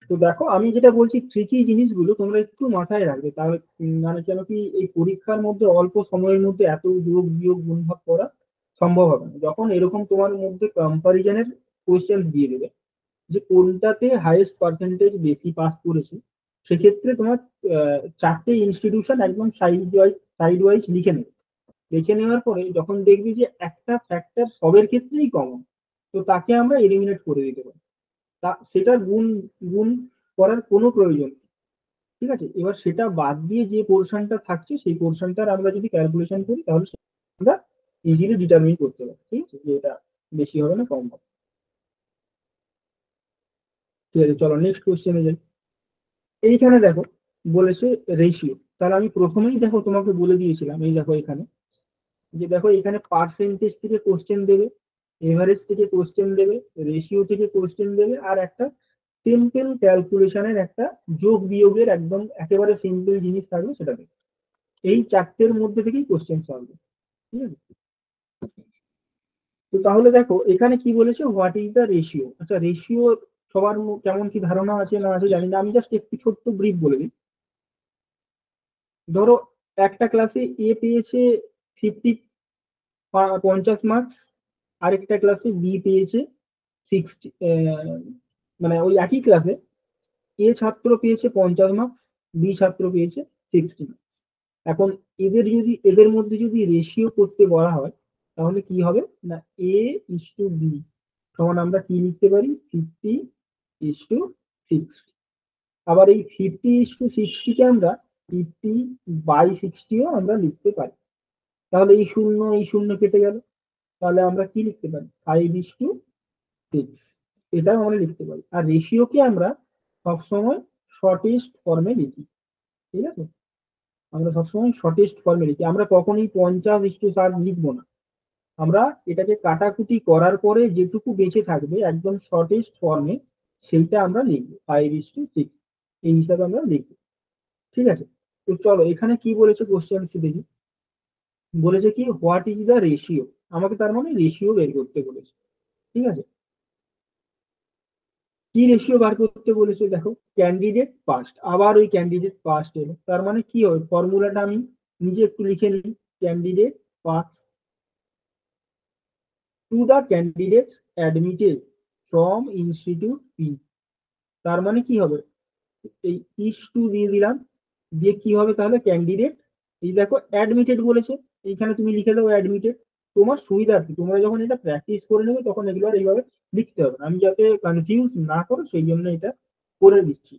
তো দেখো আমি যেটা বলছি ট্রিকি জিনিসগুলো তোমরা একটু মাথায় রাখবে, তাহলে মানে কেন কি এই পরীক্ষার মধ্যে অল্প সময়ের মধ্যে এত যোগ বিয়োগ গুণভাগ করা সম্ভব হবে না। যখন এরকম তোমার মধ্যে কম্পারিজনের কোয়েশ্চেন দিয়ে দেবে যে কোনটাতে হাইয়েস্ট পার্সেন্টেজ বেশি পাস করেছে, সেক্ষেত্রে তোমার 4টে ইনস্টিটিউশন একদম সাইড ওয়াইজ লিখে নেবে। লিখে নেওয়ার পরে যখন দেখবি যে একটা ফ্যাক্টর সবের ক্ষেত্রেই কমন, তো তাকে আমরা এলিমিনেট করে দিতে পারি। সেটার গুণ গুণ করার কোনো প্রয়োজন নেই। ঠিক আছে, এবার সেটা বাদ দিয়ে যে পোর্শনটা থাকছে সেই পোর্শনটার আমরা যদি ক্যালকুলেশন করি তাহলে আমরা ইজিলি ডিটারমিন করতে পারি। ঠিক আছে, যে এটা বেশি হবে না কম হবে। ঠিক আছে, চলো নেক্সট কোশ্চেনে যাই। এইখানে দেখো বলেছে রেশিও, তাহলে আমি প্রথমেই দেখো তোমাকে বলে দিয়েছিলাম, এই দেখো এখানে যে দেখো এখানে পার্সেন্টেজ থেকে কোশ্চেন দেবে, এভারেজ থেকে কোশ্চেন দেবে, রেশিও থেকে কোশ্চেন দেবে, আর একটা সিম্পল ক্যালকুলেশনের একটা যোগ বিয়োগের একদম একেবারে সিম্পল জিনিস থাকবে সেটা দেবে। এই 4টের মধ্যে থেকেই কোশ্চেন সলভ। ঠিক আছে, তো তাহলে দেখো এখানে কি বলেছে, হোয়াট ইজ দ্য রেশিও। আচ্ছা, রেশিও সবার কেমন কি ধারণা আছে না আছে জানি না, আমি জাস্ট একটু ছোট্ট ব্রিফ বলে দিই। ধরো একটা ক্লাসে এ পেয়েছে 50 মার্কস, আরেকটা ক্লাসে বি পেয়েছে 60, মানে ওই একই ক্লাসে এ ছাত্র পেয়েছে 50 মার্কস, বি ছাত্র পেয়েছে 60 মার্কস। এখন এদের মধ্যে যদি রেশিও করতে বলা হয় তাহলে কি হবে না, এ ইস টু বি সমান আমরা কি লিখতে পারি, 50:60। আবার এই 50:60কে আমরা 50/60ও আমরা লিখতে পারি। তাহলে এই শূন্য কেটে গেল, তাহলে আমরা কি লিখতে পারি, 5:6 এটাও আমরা লিখতে পারি। আর রেশিওকে আমরা সবসময় শর্টেস্ট ফর্মে লিখি। ঠিক আছে, আমরা সবসময় শর্টেস্ট ফর্মে লিখি, আমরা কখনোই 50:60 লিখবো না। আমরা এটাকে কাটাকুটি করার পরে যেটুকু বেঁচে থাকবে একদম শর্টেস্ট ফর্মে, সেইটা আমরা লিখবো 5:6 এই হিসাবে আমরা লিখবো। ঠিক আছে, তো চলো এখানে কি বলেছে কোশ্চেন দেখি। বলেছে কি হোয়াট ইজ দ্য রেশিও, আমাকে তার মানে রেশিও বের করতে বলেছে। ঠিক আছে, কি রেশিও বার করতে বলেছে দেখো, ক্যান্ডিডেট পাস্ট, আবার ওই ক্যান্ডিডেট পাস্ট এলো, তার মানে কি হবে ফর্মুলাটা আমি নিজে একটু লিখে নিই। Candidate pass to the candidate admitted from institute P, তার মানে কি হবে এই ইস টু দিয়ে দিলাম, দিয়ে কি হবে তাহলে ক্যান্ডিডেট, এই দেখো অ্যাডমিটেড বলেছে, এইখানে তুমি লিখে দাও অ্যাডমিটেড, তোমার সুবিধার্থে তোমরা যখন এটা প্র্যাকটিস করে নেবে তখন এগুলো আর এইভাবে লিখতে হবে, আমি যাতে কনফিউজ না করো সেই জন্য এটা করে দিচ্ছি।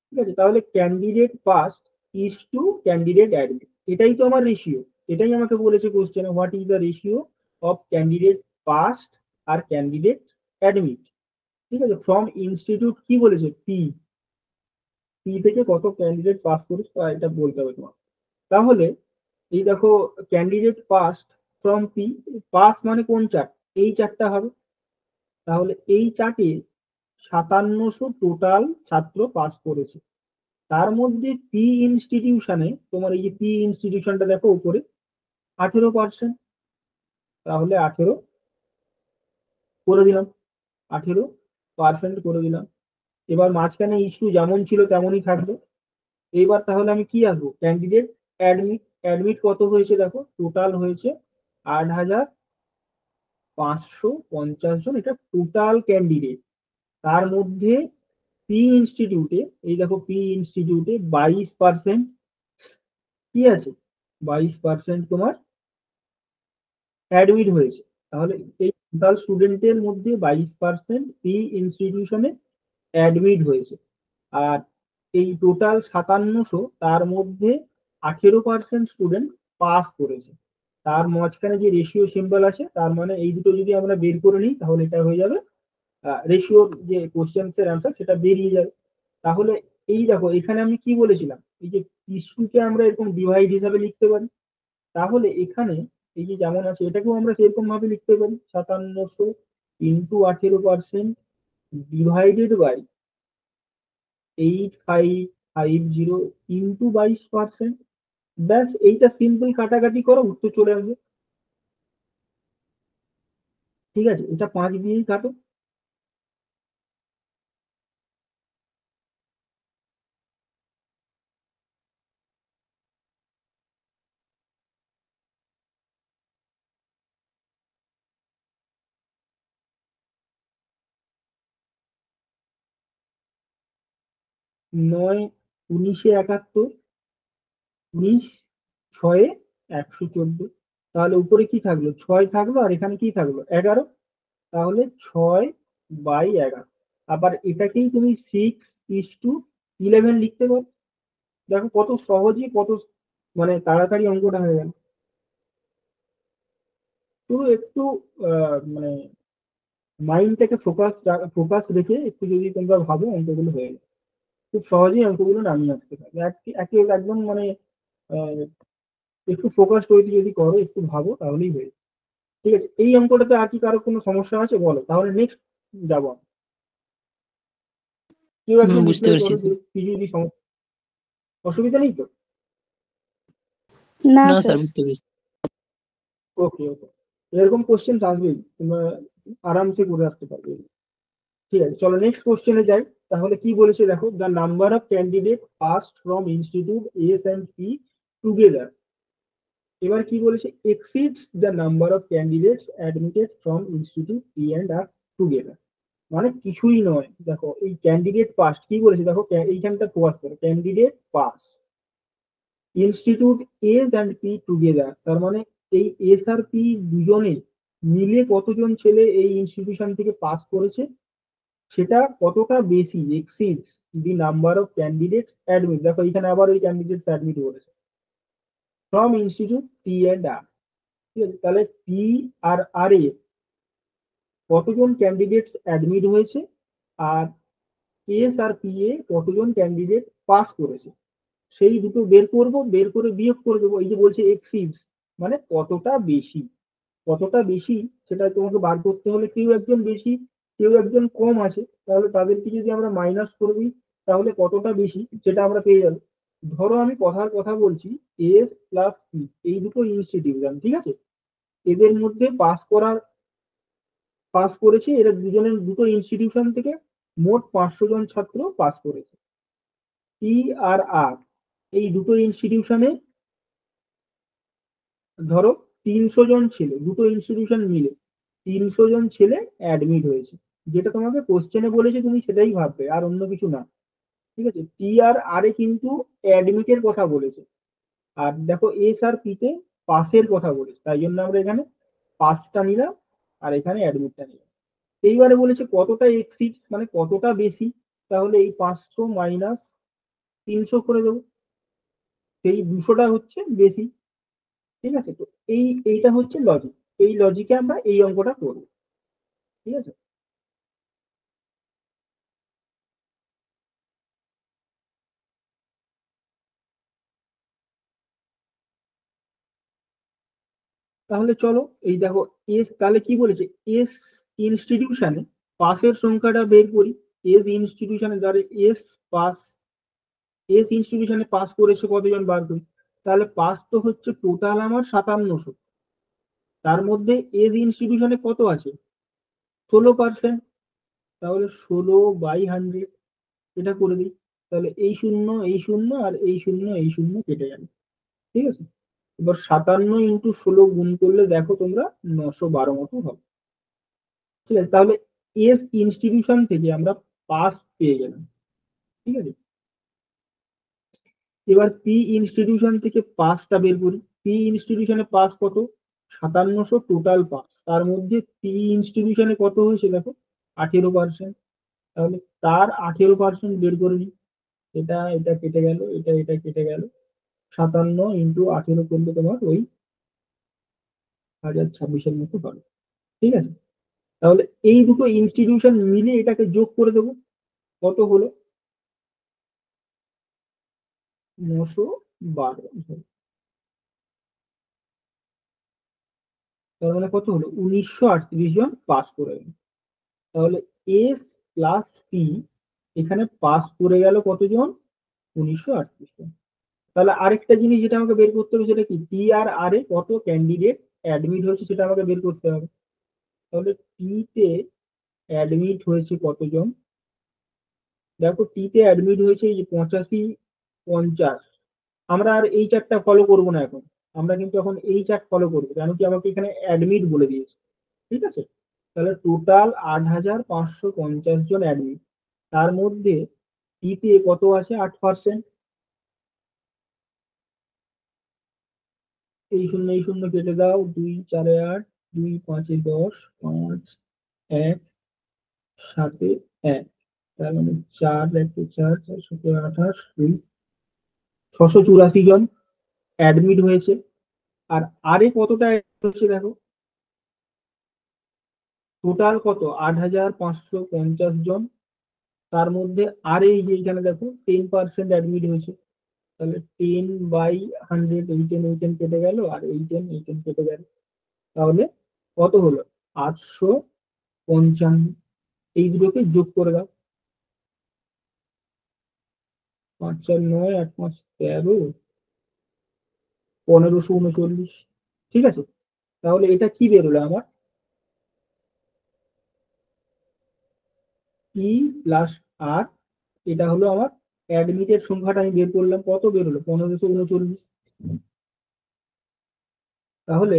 ঠিক আছে, তাহলে candidate passed is to candidate admit, এটাই তো আমার রেশিও, এটাই আমাকে বলেছে কোশ্চেনে what is the ratio of candidate passed আর ক্যান্ডিডেট অ্যাডমিট। ঠিক আছে, ফ্রম ইনস্টিটিউট কি বলেছে পি, পি থেকে কত ক্যান্ডিডেট পাস করিস এটা বলতে হবে তোমার। তাহলে এই দেখো candidate past from P, pass মানে কোন চার্ট, এই চার্টটা হবে, তাহলে এই চার্টে 5700 টোটাল ছাত্র পাস করেছে, তার মধ্যে পি ইনস্টিটিউশনে তোমার এই যে পি ইনস্টিটিউশনটা দেখো উপরে 18%, তাহলে 18 করে দিলাম, 18% করে দিলাম। এবার মাঝখানে ইস্যু যেমন ছিল তেমনই থাকবে। এইবার তাহলে আমি কি আসবো ক্যান্ডিডেট অ্যাডমিট, অ্যাডমিট কত হয়েছে দেখো টোটাল হয়েছে 8550 জন, এটা টোটাল ক্যান্ডিডেট, তার মধ্যে পি ইনস্টিটিউটে এই দেখো পি ইনস্টিটিউটে 22% কি আছে, 22% তোমার অ্যাডমিট হয়েছে, তাহলে এই টোটাল স্টুডেন্টের মধ্যে 22% পি ইনস্টিটিউশনে অ্যাডমিট হয়েছে। আর এই টোটাল 5700 তার মধ্যে 18% স্টুডেন্ট পাস করেছে, তার মাঝখানে যে রেশিও সিম্বল আছে তার মানে এই দুটো যদি আমরা বের করে নিই তাহলে এটা হয়ে যাবে রেশিওর যে কোশ্চেন্স এর অ্যান্সার সেটা বেরিয়ে যাবে। তাহলে এই দেখো এখানে আমি কি বলেছিলাম, এই যে ইস্যুকে আমরা এরকম ডিভাইড হিসাবে লিখতে পারি, তাহলে এখানে এই যে যেমন আছে এটাকেও আমরা সেরকম ভাবে লিখতে পারি 5700 ইন্টু 18% ডিভাইডেড বাই 8550 ইন্টু 22%, ব্যাস এইটা সিম্পল কাটাকাটি করো উত্তর চলে আসবে। ঠিক আছে, এটা 5 দিয়েই কাটো। নয় 1971, 19 6 114, তাহলে উপরে কি থাকলো 6 থাকলো আর এখানে কি থাকলো 11, তাহলে 6/11, আবার এটাকেই তুমি 6:11 লিখতে পারো। দেখো কত সহজেই কত মানে তাড়াতাড়ি অঙ্কটা হয়ে গেল। তো একটু মানে মাইন্ডটাকে ফোকাস রেখে একটু যদি তোমরা ভাবো অঙ্কগুলো হয়ে যাবে, খুব সহজেই অঙ্কগুলো নামিয়ে আসতে পারবে একে একদম মানে আহ, একটু ফোকাস তৈরি যদি করো একটু ভাবো তাহলেই হয়ে যাবে। ঠিক আছে, এই অঙ্কটাতে আর কি কারো কোনো সমস্যা আছে বলো, তাহলে নেক্সট যাবো আমরা। কেউ একজন বুঝতে রিপ্লাই পেরেছি করো স্যার। কিছু যদি অসুবিধা নেই তো। না না স্যার। স্যার, বুঝতে পেরেছি। ওকে ওকে, এরকম কোশ্চেন আসবেই, তোমরা আরামসে করে আসতে পারবে। ঠিক আছে, চলো নেক্সট কোশ্চেনে যাই। তাহলে কি বলেছে দেখো, the number of candidate passed from institute S and P together, এবার কি বলেছে exceeds the number of candidates admitted from institute P and are together, মানে কিছুই নয়, দেখো এই ক্যান্ডিডেট পাস কি বলেছে দেখো এইখানটা ফোকাস করো, candidate pass institute S and P together, তার মানে এই এস আর পি দুজনে মিলে কতজন ছেলে এই ইনস্টিটিউশন থেকে পাস করেছে, সেটা কতটা বেশি exceeds the number of candidates admit, দেখো এখানে আবার ওই ক্যান্ডিডেটস অ্যাডমিট বলেছে ফ্রম ইনস্টিটিউট পি অ্যান্ড আর। ঠিক আছে, তাহলে পি আর আর এ কতজন ক্যান্ডিডেটস অ্যাডমিট হয়েছে আর এস আর পি এ কতজন ক্যান্ডিডেট পাস করেছে, সেই দুটো বের করব, বের করে বিয়োগ করে দেবো, এই যে বলছে এক্সিডস মানে কতটা বেশি, কতটা বেশি সেটা তোমাকে বার করতে হলে কেউ একজন বেশি কেউ একজন কম আছে, তাহলে তাদেরকে যদি আমরা মাইনাস করে দিই তাহলে কতটা বেশি সেটা আমরা পেয়ে যাবো। ধরো আমি কথার কথা বলছি, এস প্লাস পি এই দুটো ইনস্টিটিউশন, ঠিক আছে, এদের মধ্যে পাস করেছে, এরা দুজনের দুটো ইনস্টিটিউশন থেকে মোট 500 জন ছাত্র পাস করেছে। পি আর আর এই দুটো ইনস্টিটিউশনে ধরো 300 জন ছেলে, দুটো ইনস্টিটিউশন মিলে 300 জন ছেলে অ্যাডমিট হয়েছে। যেটা তোমাকে কোশ্চেনে বলেছে তুমি সেটাই ভাববে, আর অন্য কিছু না। ঠিক আছে, টি আর আর এ কিন্তু অ্যাডমিটের কথা বলেছে, আর দেখো এস আর পি তে পাসের কথা বলেছে, তাই জন্য আমরা এখানে পাসটা নিলাম আর এখানে অ্যাডমিটটা নিলাম। এইবারে বলেছে কতটা এক্সিডস, মানে কতটা বেশি, তাহলে এই 500 মাইনাস 300 করে দেবো, সেই 200টা হচ্ছে বেশি। ঠিক আছে, তো এইটা হচ্ছে লজিক, এই লজিকে আমরা এই অঙ্কটা করবো। ঠিক আছে, তাহলে চলো এই দেখো এস, তাহলে কি বলেছে, এস ইনস্টিটিউশনে পাসের সংখ্যাটা বের করি। এস ইনস্টিটিউশনে যারা এস ইনস্টিটিউশনে পাস করেছে কতজন বার করি। তাহলে পাস তো হচ্ছে টোটাল আমার 5700, তার মধ্যে এস ইনস্টিটিউশনে কত আছে, 16%, তাহলে 16/100 এটা করে দিই। তাহলে এই শূন্য এই শূন্য আর এই শূন্য এই শূন্য কেটে যাবে। ঠিক আছে, এবার 57 ইন্টু 16 গুণ করলে দেখো তোমরা 912 মতো হবে। ঠিক আছে, তাহলে এস ইনস্টিটিউশন থেকে আমরা পাস পেয়ে গেলাম। ঠিক আছে, এবার পি ইনস্টিটিউশন থেকে পাসটা বের করি। পি ইনস্টিটিউশনে পাস কত, 5700 টোটাল পাস, তার মধ্যে পি ইনস্টিটিউশনে কত হয়েছে দেখো 18%, তাহলে তার 18% বের করে নিই। এটা এটা কেটে গেল, এটা এটা কেটে গেল, 57 ইন্টু 18 করলে তোমার ওই 1026 মতো পাবে। ঠিক আছে, তাহলে এই দুটো ইনস্টিটিউশন মিলে এটাকে যোগ করে দেবো, কত হলো 912, তার মানে কত হলো 1938 জন পাস করে গেল। তাহলে এস প্লাস পি এখানে পাস করে গেল কতজন, 1938 জন। তাহলে আরেকটা জিনিস যেটা আমাকে বের করতে হবে সেটা কি, টি আর আর এ কত ক্যান্ডিডেট অ্যাডমিট হয়েছে সেটা আমাকে বের করতে হবে। তাহলে টি তে অ্যাডমিট হয়েছে কতজন, দেখো টি তে অ্যাডমিট হয়েছে এই যে 85, 50। আমরা আর এই চার্টটা ফলো করবো না এখন, আমরা কিন্তু এখন এই চার্ট ফলো করবো, কেন কি আমাকে এখানে অ্যাডমিট বলে দিয়েছে। ঠিক আছে, তাহলে টোটাল 8550 জন অ্যাডমিট, তার মধ্যে টিতে কত আছে 8%, এই শূন্য কেটে দাও, 2 4 8, 2 5 10, 5 1 7 1, তার মানে 4 1 4 4 7 28, 2 684 জন অ্যাডমিট হয়েছে। আর আরে কতটা হচ্ছে দেখো, টোটাল কত 8550 জন, তার মধ্যে আরে এই যে এখানে দেখো 10% অ্যাডমিট হয়েছে, তাহলে 10/100, এই 10 কেটে গেল আর এই 10 কেটে গেল, তাহলে কত হলো 855। এই দুটোকে যোগ করে দাও, 5 4 9 8 5 13, 1539। ঠিক আছে, তাহলে এটা কি বেরোলো আমার, ই প্লাস আর, এটা হলো আমার অ্যাডমিটের সংখ্যাটা আমি বের করলাম, কত বেরোলো 1539। তাহলে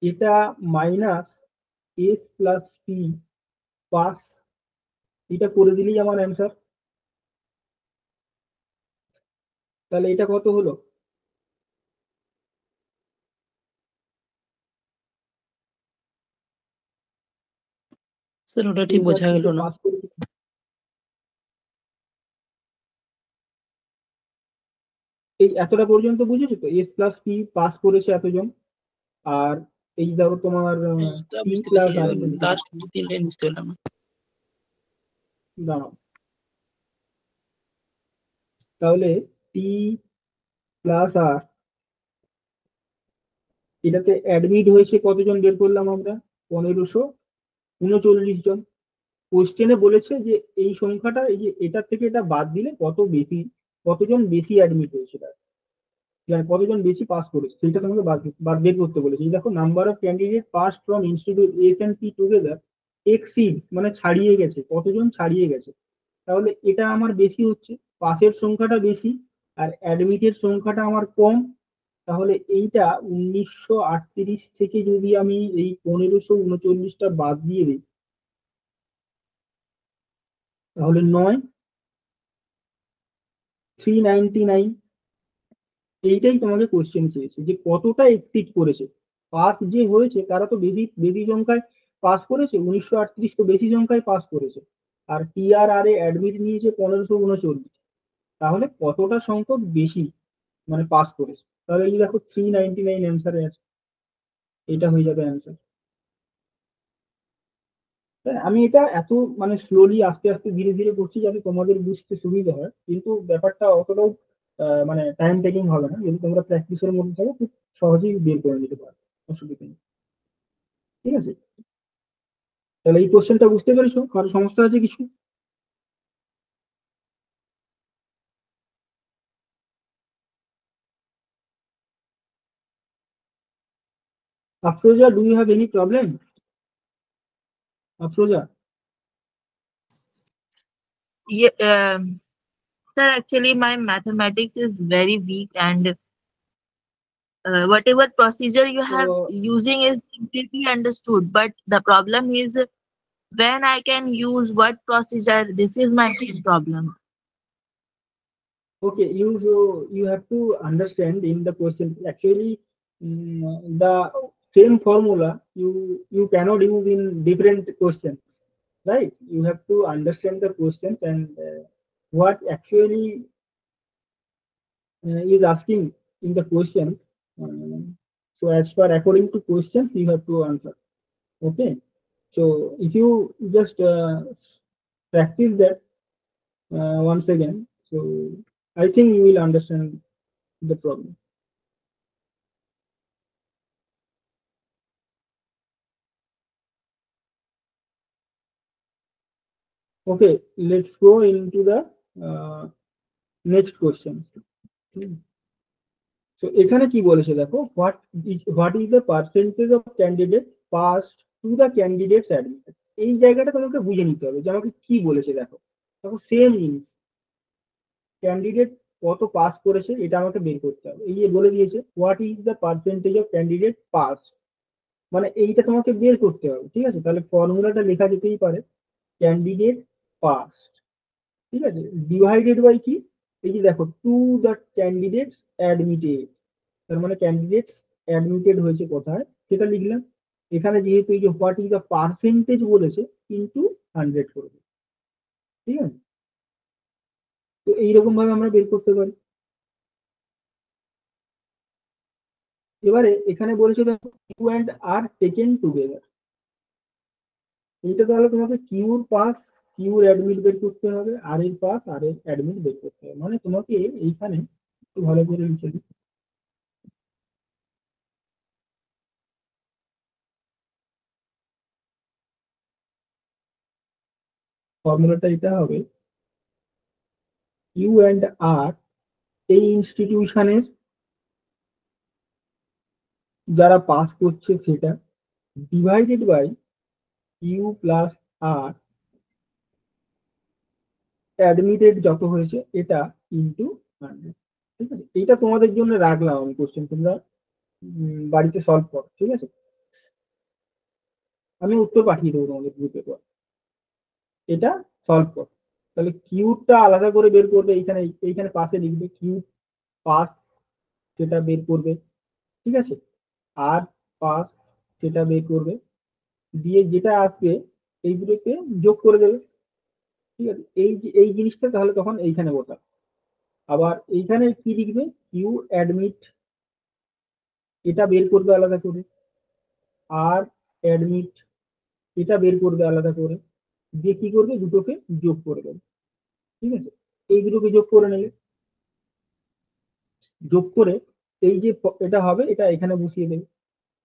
এটা minus S plus P pass, এটা করে দিলেই আমার অ্যান্সার। তাহলে এটা কত হলো, স্যার ওটা ঠিক বোঝা গেল না। পাস করে, এই এতটা পর্যন্ত বুঝেছো তো, এস প্লাস পি পাস করেছে এতজন, আর এই ধরো তোমার হ্যাঁ, তা পি বুঝতে প্লাস পেরেছি, আর, লাস্ট 2-3 লাইন বুঝতে পারলাম না। দাঁড়াও, তাহলে পি প্লাস আর এটাতে অ্যাডমিট হয়েছে কতজন বের করলাম আমরা, 1539 39 জন। কোশ্চেনে বলেছে যে এই সংখ্যাটা, এই যে এটার থেকে এটা বাদ দিলে কতজন বেশি অ্যাডমিট হয়েছে, কতজন বেশি পাস করেছে সেটা তোমাকে বাদ বের করতে বলেছে। এই দেখো, number of candidate pass from institute S and P together exceed, মানে ছাড়িয়ে গেছে, কতজন ছাড়িয়ে গেছে। তাহলে এটা আমার বেশি হচ্ছে, পাসের সংখ্যাটা বেশি আর অ্যাডমিটের সংখ্যাটা আমার কম। তাহলে এইটা 1938 থেকে যদি আমি এই 1539টা বাদ দিয়ে দিই, তাহলে 399। এইটাই তোমাকে কোশ্চেন চেয়েছে, যে কতটা এক্সিড করেছে। পাস যে হয়েছে তারা তো বেশি বেশি সংখ্যায় পাস করেছে, 1938 তো বেশি সংখ্যায় পাস করেছে, আর টিআরআর এ অ্যাডমিট নিয়েছে 1539। তাহলে কতটা সংখ্যক বেশি মানে পাস করেছে। তাহলে এই দেখো 399 অ্যান্সারে আছে, এটা হয়ে যাবে অ্যান্সার। আমি এটা এত মানে স্লোলি আস্তে আস্তে ধীরে ধীরে করছি যাতে তোমাদের বুঝতে সুবিধা হয়, কিন্তু ব্যাপারটা অতটাও মানে টাইম টেকিং হবে না। যদি তোমরা প্র্যাকটিসের মধ্যে থাকো খুব সহজেই বের করে নিতে পারো, অসুবিধা নেই। ঠিক আছে, তাহলে এই কোশ্চেনটা বুঝতে পেরেছো? কারো সমস্যা আছে কিছু? Afroja, do you have any problem? Afroja? Yeah, sir, actually my mathematics is very weak, and whatever procedure you have So, using is completely understood, but the problem is when I can use what procedure. This is my big problem. okay, you have to understand in the question actually, the same formula you cannot use in different questions, right? You have to understand the questions and what actually is asking in the questions. So as per according to questions you have to answer. Okay, so if you just practice that once again, so I think you will understand the problem. Okay, let's go into the next question. So এখানে কি বলেছে দেখো, what is the percentage of candidate passed to the candidates admitted। এই জায়গাটা তোমাকে বুঝে নিতে হবে যে আমাকে কি বলেছে। দেখো সেম জিনিস, ক্যান্ডিডেট কত পাস করেছে এটা আমাকে বের করতে হবে। এই যে বলে দিয়েছে what is the percentage of candidate pass, মানে এইটা তোমাকে বের করতে হবে। ঠিক আছে, তাহলে ফর্মুলাটা লেখা যেতেই পারে ক্যান্ডিডেট পাস, ঠিক আছে, ডিভাইডেড বাই কি, এই যে দেখো টু দ্য ক্যান্ডিডেটস অ্যাডমিটেড, তার মানে ক্যান্ডিডেটস অ্যাডমিটেড হয়েছে কোথায় সেটা লিখলাম। এখানে যেহেতু এই যে হোয়াট ইজ দ্য পার্সেন্টেজ বলেছে কিন্তু 100 করবে। ঠিক আছে, তো এইরকম ভাবে আমরা বের করতে পারি। এবারে এখানে বলেছে দেখো Q and R taken together, এইটা তাহলে তোমাকে কিউর পাস কিউর অ্যাডমিট বের করতে হবে, আর এর পাস আর এর অ্যাডমিট বের করতে হবে। মানে তোমাকে এইখানে একটু ভালো করে লিখে দিই, ফর্মুলাটা এটা হবে কিউ অ্যান্ড আর এই ইনস্টিটিউশনের যারা পাস করছে সেটা divided by Q plus R admitted যত হয়েছে এটা ইন্টু 100। ঠিক আছে, এইটা তোমাদের জন্য রাখলাম আমি কোশ্চেন, তোমরা বাড়িতে সলভ করো। ঠিক আছে, আমি উত্তর পাঠিয়ে দেবো তোমাদের গ্রুপে পর, এটা সলভ করো। তাহলে কিউটা আলাদা করে বের করবে, এইখানে এইখানে পাশে লিখবে কিউ পাস সেটা বের করবে। ঠিক আছে, আর পাস সেটা বের করবে, দিয়ে যেটা আসবে এইগুলোকে যোগ করে দেবে। ঠিক আছে, এই জিনিসটা তাহলে তখন এইখানে বসা। আবার এইখানে কি লিখবে, কিউ অ্যাডমিট এটা বের করবে আলাদা করে, আর অ্যাডমিট এটা বের করবে আলাদা করে, দিয়ে কি করবে দুটোকে যোগ করে দেবে। ঠিক আছে, এই দুটোকে যোগ করে নেবে, যোগ করে এই যে এটা হবে এটা এখানে বসিয়ে দেবে,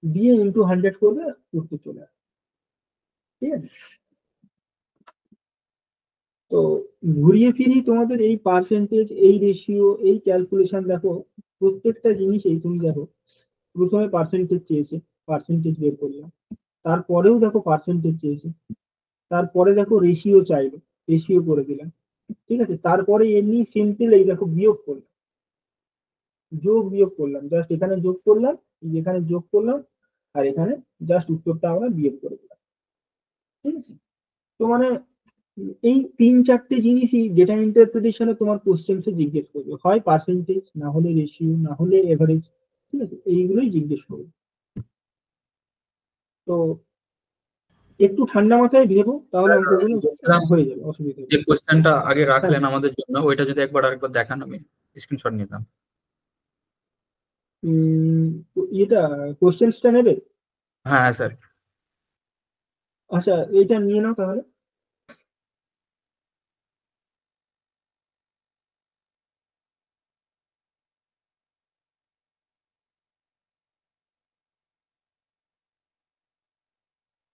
দিয়ে ইন্টু 100 করবে, উত্তর চলে আসবে। ঠিক আছে? তো ঘুরিয়ে ফিরিয়ে তোমাদের এই পার্সেন্টেজ, এই রেশিও, এই ক্যালকুলেশন দেখো, প্রত্যেকটা জিনিসেই তুমি দেখো প্রথমে পার্সেন্টেজ চেয়েছে, পার্সেন্টেজ বের করলাম, তারপরেও দেখো পার্সেন্টেজ চেয়েছে, তারপরে দেখো রেশিও চাইলো, রেশিও করে দিলাম, ঠিক আছে? তারপরে এমনি সিম্পল এই দেখো বিয়োগ করলাম, যোগ বিয়োগ করলাম, জাস্ট এখানে যোগ করলাম, এখানে যোগ করলাম, আর এখানে জাস্ট উত্তরটা আমরা বিয়োগ করে দিলাম, ঠিক আছে? তো মানে এই 3-4টে জিনিসই ডেটা ইন্টারপ্রিটেশনে তোমার কোশ্চেন্সে জিজ্ঞেস করবে, হয় পার্সেন্টেজ, না হলে রেশিও, না হলে এভারেজ, ঠিক আছে? এইগুলোই জিজ্ঞেস করবে। তো একটু ঠান্ডা মাথায় ভেবো, তাহলে অঙ্কগুলো বলছিলাম হয়ে যাবে, অসুবিধা যে নেই। কোয়েশ্চেনটা আগে হ্যাঁ, রাখলেন আমাদের জন্য, ওইটা যদি আরেকবার দেখান, আমি স্ক্রিনশট নিতাম। এটা কোশ্চেন্সটা নেবে? হ্যাঁ হ্যাঁ স্যার। আচ্ছা, এটা নিয়ে নাও তাহলে।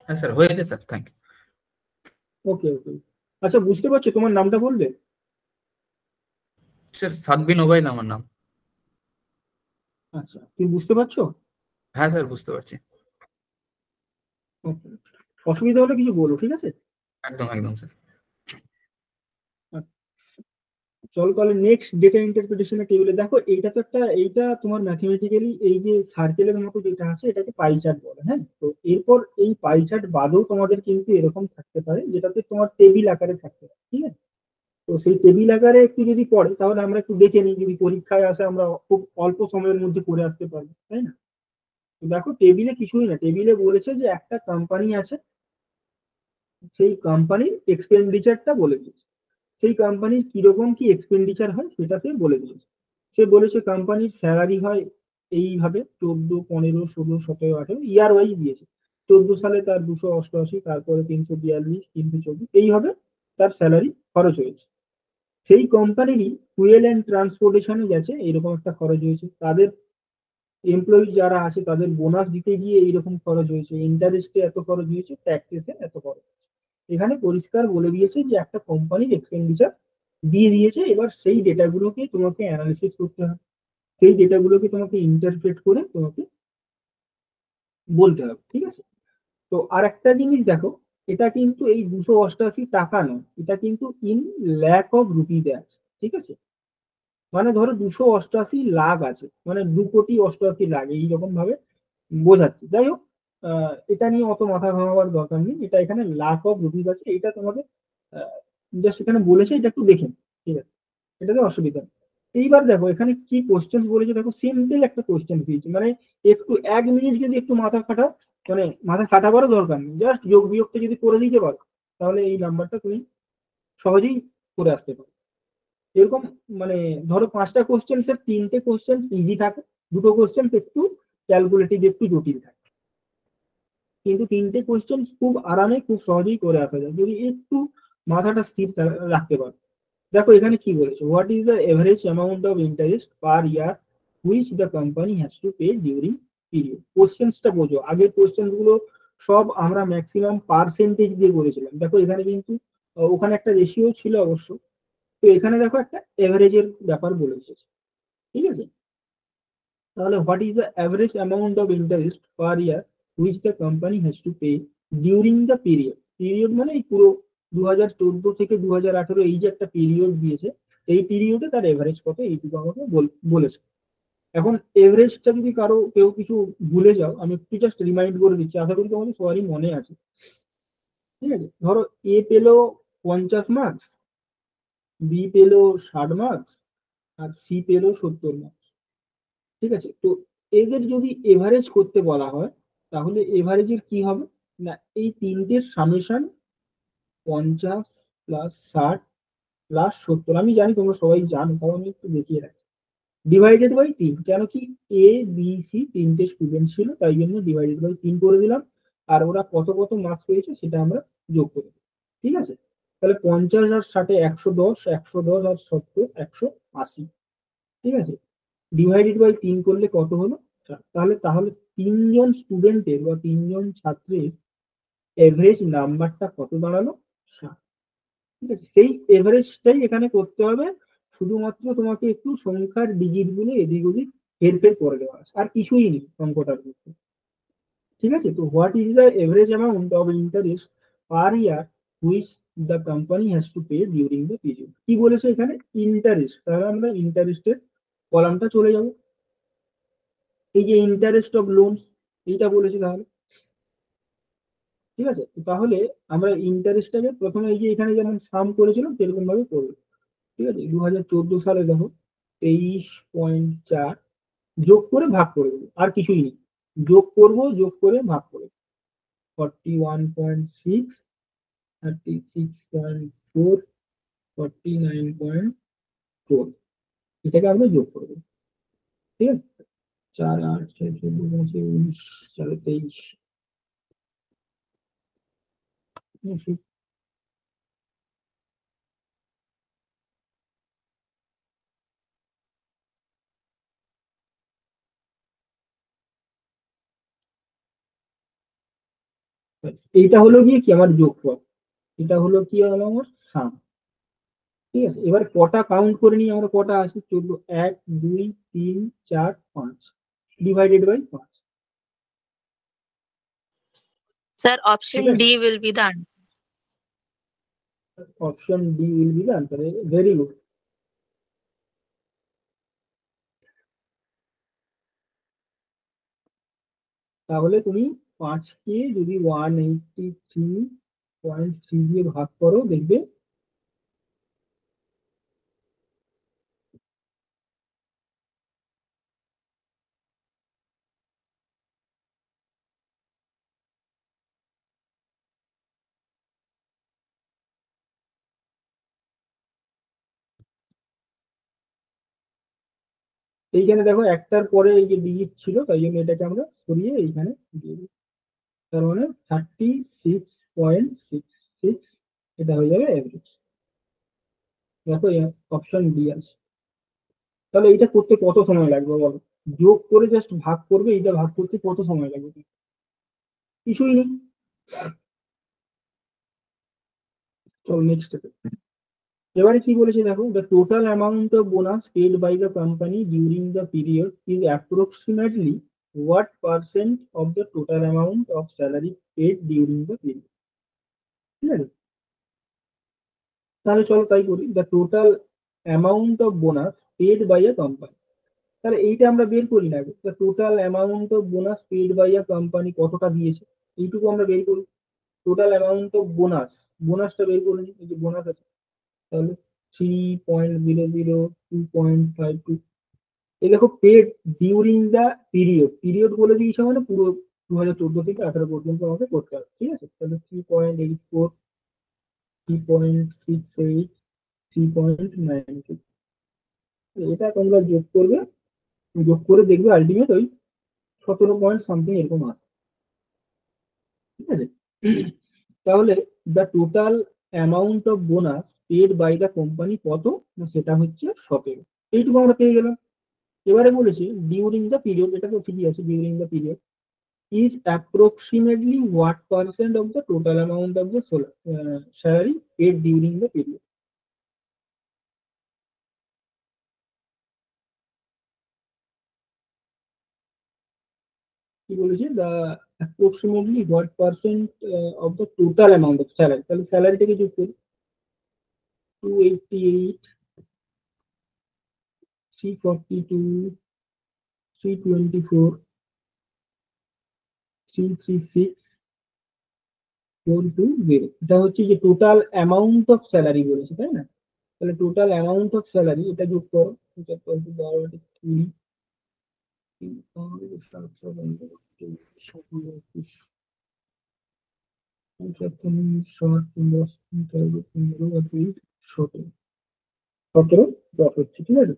হ্যাঁ স্যার, হয়েছে স্যার, থ্যাংক ইউ। ওকে ওকে। আচ্ছা, বুঝতে পারছো? তোমার নামটা বলবে? স্যার সাদবিন ওবাইদ আমার নাম। আচ্ছা, তুমি বুঝতে পারছো? হ্যাঁ স্যার, বুঝতে পারছি। ওকে, অসুবিধা হলে কিছু বলো, ঠিক আছে? একদম একদম স্যার। চলো তাহলে নেক্সট ডেটা ইন্টারপ্রিটেশনের টেবিলে দেখো, এইটা তো একটা, এইটা তোমার ম্যাথমেটিক্যালি এই যে সার্কেলের মতো যেটা আছে এটাকে পাই চার্ট বলে, হ্যাঁ? তো এরপর এই পাই চার্ট বাদেও তোমাদের কিন্তু এরকম থাকতে পারে, যেটাতে তোমার টেবিল আকারে থাকতে পারে, ঠিক আছে? তো সেই টেবিল আকারে একটু যদি পড়ে, তাহলে আমরা একটু দেখে নিই, যদি পরীক্ষায় আসে আমরা খুব অল্প সময়ের মধ্যে করে আসতে পারবো, তাই না? তো দেখো, টেবিলে কিছুই না, টেবিলে বলেছে যে একটা কোম্পানি আছে, সেই কোম্পানির এক্সপেন্ডিচারটা বলে দিয়েছে, সেই কোম্পানির কিরকম কি এক্সপেন্ডিচার হয় সেটা সে বলে দিয়েছে। সে বলেছে কোম্পানির স্যালারি হয় এইভাবে 14, 15, 16, 17, 18 ইয়ার ওয়াইজ দিয়েছে। 14 সালে তার 288, তারপরে 342, 324, এইভাবে তার স্যালারি খরচ হয়েছে। সেই কোম্পানিরই ফুয়েল অ্যান্ড ট্রান্সপোর্টেশনে গেছে এরকম একটা খরচ হয়েছে, তাদের এমপ্লয়ি যারা আছে তাদের বোনাস দিতে গিয়ে এইরকম খরচ হয়েছে, ইন্টারেস্টে এত খরচ হয়েছে, ট্যাক্সেসে এত খরচ হয়েছে। এখানে পরিষ্কার বলে দিয়েছে যে একটা কোম্পানির এক্সপেন্ডিচার দিয়ে দিয়েছে, এবার সেই ডেটাগুলোকে তোমাকে অ্যানালিসিস করতে হবে, সেই ডেটাগুলোকে তোমাকে ইন্টারপ্রেট করে তোমাকে বলতে হবে, ঠিক আছে? তো আর একটা জিনিস দেখো, এটা কিন্তু এই 288 টাকা নয়, এটা কিন্তু ইন ল্যাক অফ রুপিতে আছে, ঠিক আছে? মানে ধরো 288 লাখ আছে, মানে 2,88,00,000 এইরকম ভাবে বোঝাচ্ছে। যাই হোক, এটা নিয়ে অত মাথা ঘামাবার দরকার নেই, এটা এখানে লাখ অফ রুপিস আছে, এটা তোমাদের জাস্ট এখানে বলেছে, এটা একটু দেখে নিও, ঠিক আছে? এটাতে অসুবিধা নেই। এইবার দেখো এখানে কি কোশ্চেন বলেছে, দেখো সিম্পল একটা কোশ্চেন দিয়েছে, মানে একটু 1 মিনিট যদি একটু মাথা খাটাও, মানে মাথা খাটাবারও দরকার নেই, জাস্ট যোগ বিয়োগটা যদি করে দিতে পারো, তাহলে এই নাম্বারটা তুমি সহজেই করে আসতে পারো। এরকম মানে ধরো 5টা কোশ্চেন, 3টে কোশ্চেন ইজি থাকে, 2টো কোশ্চেন একটু ক্যালকুলেটিভ, একটু জটিল থাকে, কিন্তু 3টে কোশ্চেন খুব আরামে খুব সহজেই করে আসা যায় যদি একটু মাথাটা স্থির রাখতে পারো। দেখো এখানে কি বলেছে, what is the average amount of interest per year which the company has to pay during period. কোশ্চেন্সটা বোঝো, আগের কোশ্চেন গুলো সব আমরা ম্যাক্সিমাম পার্সেন্টেজ দিয়ে বলেছিলাম, দেখো এখানে কিন্তু ওখানে একটা রেশিও ছিল অবশ্য, তো এখানে দেখো একটা এভারেজের ব্যাপার বলেছে, ঠিক আছে? তাহলে what is the average amount of interest per year which the company has to pay during the period. Period মানে এই পুরো 2014 থেকে 2018 এই যে একটা পিরিয়ড দিয়েছে, এই পিরিয়ডে তার এভারেজ কত এইটুকু আমাকে বলেছে। এখন এভারেজটা যদি কারো কেউ কিছু ভুলে যাও, আমি একটু জাস্ট রিমাইন্ড করে দিচ্ছি, আশা করি তোমাদের সবারই মনে আছে, ঠিক আছে? ধরো এ পেলো 50 মার্কস, বি পেলো 60 মার্কস, আর সি পেলো 70 মার্কস, ঠিক আছে? তো এদের যদি এভারেজ করতে বলা হয়, তাহলে এভারেজের কি হবে না, এই তিনটের সামেশন 50 প্লাস 60 প্লাস 70, আমি জানি তোমরা সবাই জানো, তাও আমি একটু দেখিয়ে রাখি, ডিভাইডেড বাই 3, কেন কি এ বি সি 3টে স্টুডেন্ট ছিল, তাই জন্য ডিভাইডেড বাই 3 করে দিলাম, আর ওরা কত কত মার্কস পেয়েছে সেটা আমরা যোগ করে দিই, ঠিক আছে? তাহলে 50 আর 60 110, 110 আর 70 180, ঠিক আছে? ডিভাইডেড বাই 3 করলে কত হলো? তাহলে 3জন স্টুডেন্টের বা 3জন ছাত্রের এভারেজ নাম্বারটা কত দাঁড়ালো 7। ঠিক আছে, সেই এভারেজটাই এখানে করতে হবে, শুধুমাত্র তোমাকে একটু সংখ্যার ডিজিট গুলো এদিক ওদিক হেরফের করে দেওয়া আছে, আর কিছুই নেই অঙ্কটার মধ্যে। ঠিক আছে, তো what is the average amount of interest per year which the company has to pay during the period. কি বলেছে এখানে? ইন্টারেস্ট। তাহলে আমরা ইন্টারেস্টের কলামটা চলে যাব। এই যে ইন্টারেস্ট অফ লোনস, এইটা বলেছে তাহলে। ঠিক আছে, তাহলে আমরা ইন্টারেস্টটাকে প্রথমে এই যে এখানে যেমন সাম করেছিলাম সেরকম ভাবে করবো। ঠিক আছে, 2014 সালে দেখো 23.4 যোগ করে ভাগ করে দেবো, আর কিছুই নেই। যোগ করব, যোগ করে ভাগ করে 41.6, 36.4, 49.4, এটাকে আমরা যোগ করবো। ঠিক আছে, 4, 8, 6, 14, 19, 23। এইটা হলো গিয়ে কি আমার যোগফল, এটা হলো কি হলো আমার সাম। ঠিক আছে, এবার কটা কাউন্ট করে নিই আমরা, কটা আছে 14, 1, 2, 3, 4, 5 divided by 5। Sir, option Okay. D will be the answer. Option D will be the answer. Very good. তাহলে তুমি 5কে যদি 183.3 দিয়ে ভাগ করো, দেখবে এইখানে দেখো একটার পরে এই যে ডিজিট ছিল, তাই জন্য এটাকে আমরা সরিয়ে এইখানে দিয়ে দিই। তার মানে 36.66, এটা হয়ে যাবে এভারেজ। দেখো অপশন ডি আছে। তাহলে এইটা করতে কত সময় লাগবে বলো? যোগ করে জাস্ট ভাগ করবে, এইটা ভাগ করতে কত সময় লাগবে? কিছুই নেই। চলো নেক্সট। এবারে কি বলেছে দেখো, the total amount of bonus paid by the company during the period is approximately what percent of the total amount of salary paid during the period. ঠিক আছে, তাহলে চলো তাই করি। The total amount of bonus paid by a company, তাহলে এইটা আমরা বের করি না। The total amount of bonus paid by a company কতটা দিয়েছে, এইটুকু আমরা বের করি। টোটাল অ্যামাউন্ট অফ বোনাস, বোনাসটা বের করে নিই। এই যে বোনাস আছে, তাহলে 3.00, 2.52। এই দেখো paid during the period, period বলে দিয়েছে মানে পুরো 2014 থেকে 18 পর্যন্ত আমাকে করতে হবে। ঠিক আছে, তাহলে 3.84, 3.68, 3.96, এটা তোমরা যোগ করবে, যোগ করে দেখবে আলটিমেট ওই 17 পয়েন্ট সামথিং এরকম আসে। ঠিক আছে, তাহলে the total amount of bonus paid by the company কত, না সেটা হচ্ছে 17। এইটুকু আমরা পেয়ে গেলাম। এবারে বলেছে ডিউরিং দ্য পিরিয়ড, এটা তো ঠিকই আছে, during the period is approximately what percent of the total amount of the salary paid during the period. কি বলেছে, the approximately what percent of the total amount of salary, তাহলে স্যালারিটাকে যোগ করি। 288, 342, 324, 336, 420, এটা হচ্ছে যে টোটাল অ্যামাউন্ট অফ স্যালারি বলেছে, তাই না? তাহলে টোটাল অ্যামাউন্ট অফ স্যালারি এটা যোগ করো, এটা 20, 17 হচ্ছে। ঠিক আছে,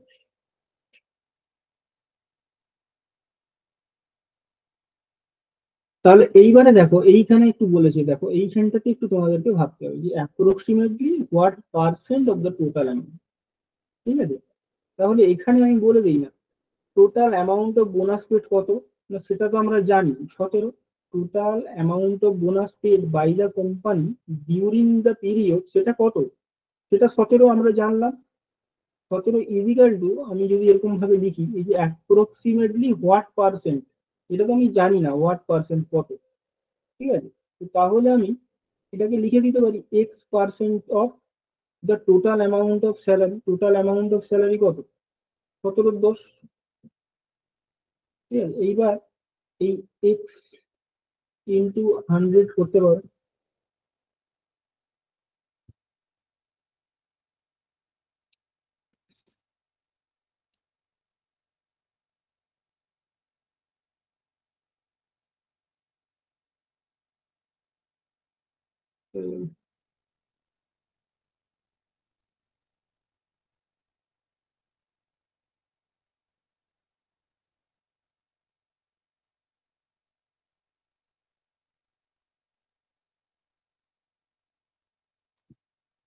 তাহলে এইবারে দেখো এইখানে একটু বলেছে, দেখো এইখানটাতে একটু তোমাদেরকে ভাবতে হবে যে approximately what percent of the total amount. ঠিক আছে, তাহলে এখানে আমি বলে দিই না total amount of bonus paid কত, না সেটা তো আমরা জানি 17। Total amount of bonus paid by the company during the period, সেটা কত? সেটা 17 আমরা জানলাম। 17 ইজিক্যাল টু, আমি যদি এরকম ভাবে লিখি, এই যে অ্যাপ্রক্সিমেটলি হোয়াট পার্সেন্ট, এটা তো আমি জানি না হোয়াট পার্সেন্ট কত, ঠিক আছে? তো তাহলে আমি এটাকে লিখে দিতে পারি x% of the total amount of salary. Total amount of salary কত? 17 ঠিক আছে? এইবার এই x ইন্টু 100 করতে পারো।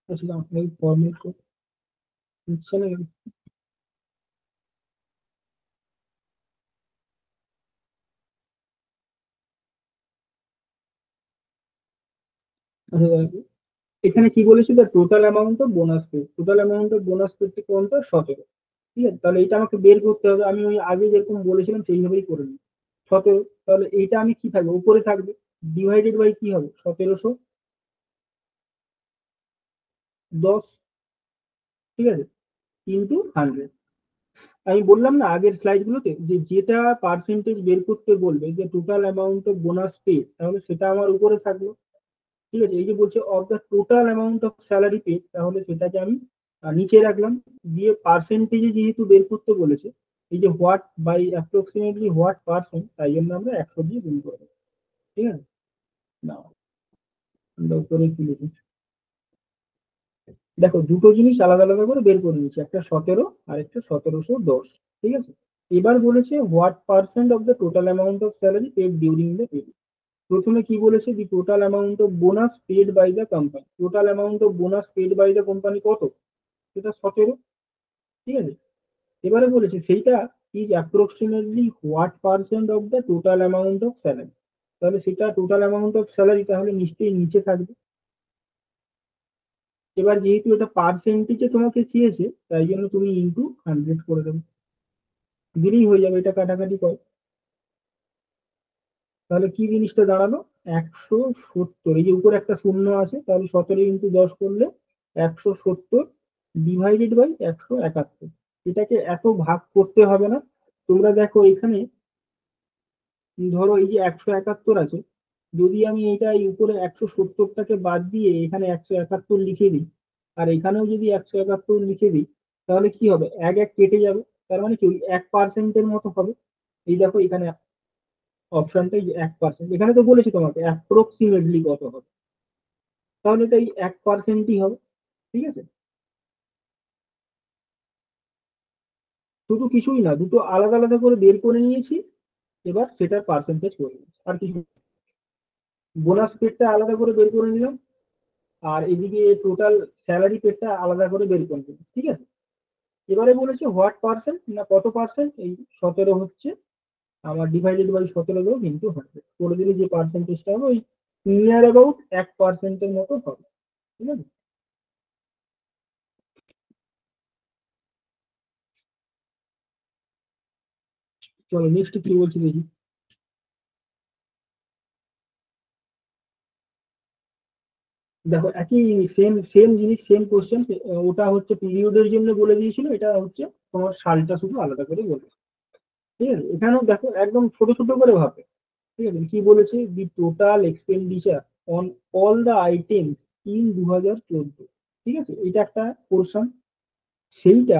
আসলে আপনাকে ফর্মেট হচ্ছে না কেন? আচ্ছা, দেখো, এখানে কি বলেছিল? Total amount of bonus pay. Total amount of bonus pay কোনটা? 17, ঠিক আছে? তাহলে এটা আমাকে বের করতে হবে। আমি ওই আগে যেরকম বলেছিলাম সেইভাবেই করে নিই। 17, তাহলে এইটা আমি কি থাকবে? উপরে থাকবে, ডিভাইডেড বাই কি হবে? 1710, ঠিক আছে, ইন্টু 100। আমি বললাম না আগের স্লাইড গুলোতে, যে যেটা পার্সেন্টেজ বের করতে বলবে, যে total amount of bonus pay, তাহলে সেটা আমার উপরে থাকলো, ঠিক আছে? এই যে বলছে of the total amount of salary pay, তাহলে সেটাকে আমি নিচে রাখলাম। দিয়ে পার্সেন্টেজে যেহেতু বের করতে বলেছে, এই যে what by approximately what percent, তাই জন্য আমরা 100 দিয়ে গুণ করবো, ঠিক আছে? না, আমরা উপরে কি লিখি? দেখো, দুটো জিনিস আলাদা আলাদা করে বের করে নিচ্ছি, একটা 17 আর একটা 1710, ঠিক আছে? এবার বলেছে what percent of the total amount of salary paid during the period. প্রথমে কি বলেছে? The total amount of bonus paid by the company. Total amount of bonus paid by the company কত? সেটা 17, ঠিক আছে? এবারে বলেছে সেইটা is approximately what percent of the total amount of salary. তাহলে সেটা টোটাল অ্যামাউন্ট অফ স্যালারি, তাহলে নিশ্চয়ই নিচে থাকবে। এবার যেহেতু এটা পার্সেন্টেজে তোমাকে চেয়েছে, তাই জন্য তুমি ইন্টু 100 করে দেবে, দিলেই হয়ে যাবে। এটা কাটাকাটি করে, তাহলে কি জিনিসটা দাঁড়ালো? 170। এই যে উপরে একটা শূন্য আছে, তাহলে 17 ইন্টু 10 করলে 170 ডিভাইডেড বাই 171। এটাকে এত ভাগ করতে হবে না। তোমরা দেখো এখানে, ধরো এই যে 171 আছে, যদি আমি এটা এই উপরে 170টাকে বাদ দিয়ে এখানে 171 লিখে দিই, আর এখানেও যদি 171 লিখে দিই, তাহলে কি হবে? এক এক কেটে যাবে। তার মানে কি, ওই 1%-এর মতো হবে। এই দেখো এখানে অপশনটা 1%, এখানে তো বলেছি তোমাকে অ্যাপ্রক্সিমেটলি কত হবে, তাহলে এটা এই 1%ই হবে, ঠিক আছে? শুধু কিছুই না, দুটো আলাদা আলাদা করে বের করে নিয়েছি, এবার সেটার পার্সেন্টেজ করে নিয়েছি, আর কিছু। বোনাস পেডটা আলাদা করে বের করে নিলাম, আর এদিকে টোটাল স্যালারি পেডটা আলাদা করে বের করে নিলাম, ঠিক আছে? এবারে বলেছে হোয়াট পার্সেন্ট, না কত পার্সেন্ট? এই 17 হচ্ছে আমার, ডিভাইডেড বাই 17 দেবো ইন্টু 100 করে দিলে যে পার্সেন্টেজটা হবে, ওই নিয়ার অ্যাবাউট 1%-এর মতো হবে, ঠিক আছে? চলো নেক্সট কি বলছি দেখি। দেখো একই সেম সেম জিনিস, সেম কোশ্চেন। ওটা হচ্ছে পিরিয়ডের জন্য বলে দিয়েছিল, এটা হচ্ছে তোমার সালটা শুধু আলাদা করে বলে, ঠিক আছে? এখানেও দেখো একদম ছোট ছোট করে ভাবে, ঠিক আছে? কি বলেছে? The total expenditure on all the items in 2014, ঠিক আছে? এটা একটা পোর্শন। সেইটা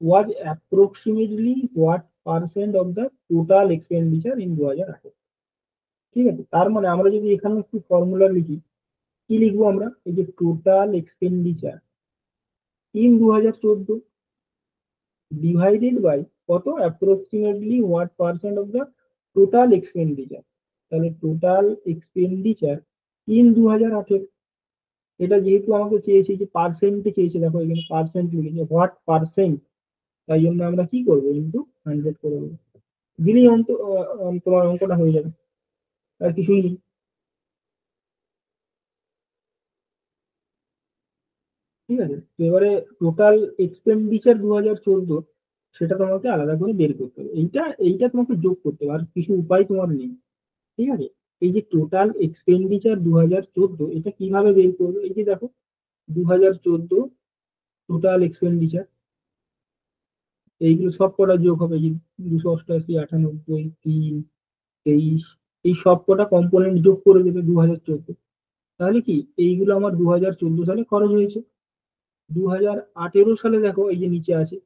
was approximately what percent of the total expenditure in 2018, ঠিক আছে? তার মানে আমরা যদি এখানে একটু ফর্মুলা লিখি, কি লিখবো আমরা? এই যে total expenditure in 2014 divided by কত? Approximately what percent of the total expenditure. তাহলে টোটাল এক্সপেন্ডিচার ইন 2018, এটা যেহেতু আমাকে চেয়েছে, যে পার্সেন্টে চেয়েছে, দেখো এখানে পার্সেন্ট লিখেছে, হোয়াট পার্সেন্ট, তাই জন্য আমরা কি করবো? ইন্টু 100 করে দেবো, দিলেই তোমার অঙ্কটা হয়ে যাবে। আর কিছুই নেই। ঠিক আছে, তো এবারে টোটাল এক্সপেন্ডিচার 2014 সেটা তোমাকে আলাদা করে বের করতে হবে, এইটা তোমাকে যোগ করতে হবে, আর কিছু উপায় তোমার নেই। ঠিক আছে, এই যে টোটাল এক্সপেন্ডিচার 2014 এটা কিভাবে বের করবে, এই যে দেখো 2014 টোটাল এক্সপেন্ডিচার, এইগুলো সব কটা যোগ হবে, এই যে 288, 98, 3, 23, এই সব কটা কম্পোনেন্ট যোগ করে দেবে 2014। তাহলে কি এইগুলো আমার 2014 সালে খরচ হয়েছে। 2018 সালে দেখো এই যে নিচে আছে,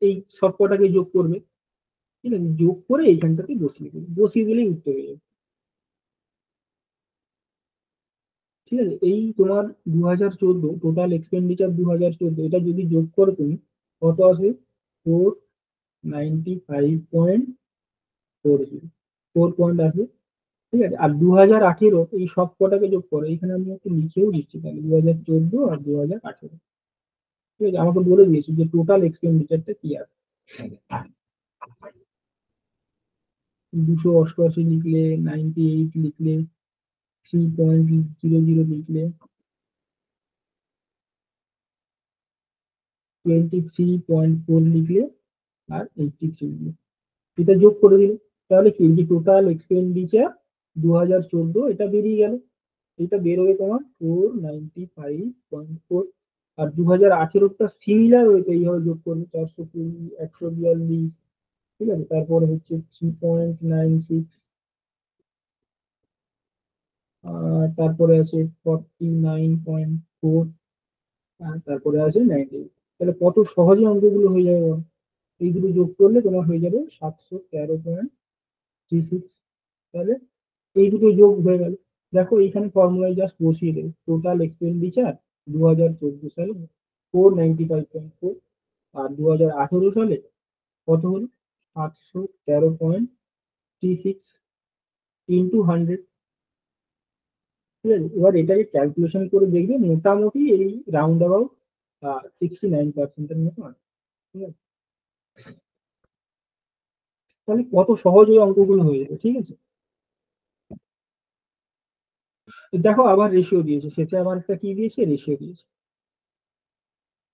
এই সব কটাকে যোগ করবে। ঠিক আছে, যোগ করে এইখানটাতে বসিয়ে দিলেই উত্তর হয়ে যাবে। ঠিক আছে, এই তোমার 2014 টোটাল এক্সপেন্ডিচার 2014 এটা যদি যোগ করো তুমি, কত আসবে? 495.40, 4 পয়েন্ট আসবে। ঠিক আছে, আর 2018 এই সব কটাকে যোগ করো, এখানে আমি একটু লিখেও দিচ্ছি, তাহলে 2014 আর 2018। ঠিক আছে, আমাকে বলে দিয়েছি যে টোটাল এক্সপেন্ডিচারটা কি আছে। 288 লিখলে, 98 লিখলে, 3.00 লিখলে, 23.4 লিখলে, আর 83 লিখলে, এটা যোগ করে দিলে, তাহলে কি যে টোটাল এক্সপেন্ডিচার 2014 এটা বেরিয়ে গেল। এটা বেরোবে তোমার 495.4। আর 2018টা সিমিলার ওইটা এইভাবে যোগ করবে, 420, 142। ঠিক আছে, তারপরে হচ্ছে 3.96, তারপরে আছে 49.4, তারপরে আছে 98। তাহলে কত সহজে অঙ্কগুলো হয়ে যাবে বলো? এইগুলো যোগ করলে তোমার হয়ে যাবে 713.36। তাহলে এই দুটো যোগ হয়ে গেল। দেখো এইখানে ফর্মুলায় জাস্ট বসিয়ে দেবে, টোটাল এক্সপেন্ডিচার 2014 সালে 495.4, আর 2018 সালে কত হলো? 713.36 ইন্টু 100। ঠিক আছে, এবার এটাকে ক্যালকুলেশন করে দেখবে, মোটামুটি এই রাউন্ড অ্যাবাউট 69% মতো আছে। ঠিক আছে, তাহলে কত সহজ এই অঙ্কগুলো হয়ে যাবে। ঠিক আছে, তো দেখো আবার রেশিও দিয়েছে, শেষে আবার একটা কি দিয়েছে? রেশিও দিয়েছে।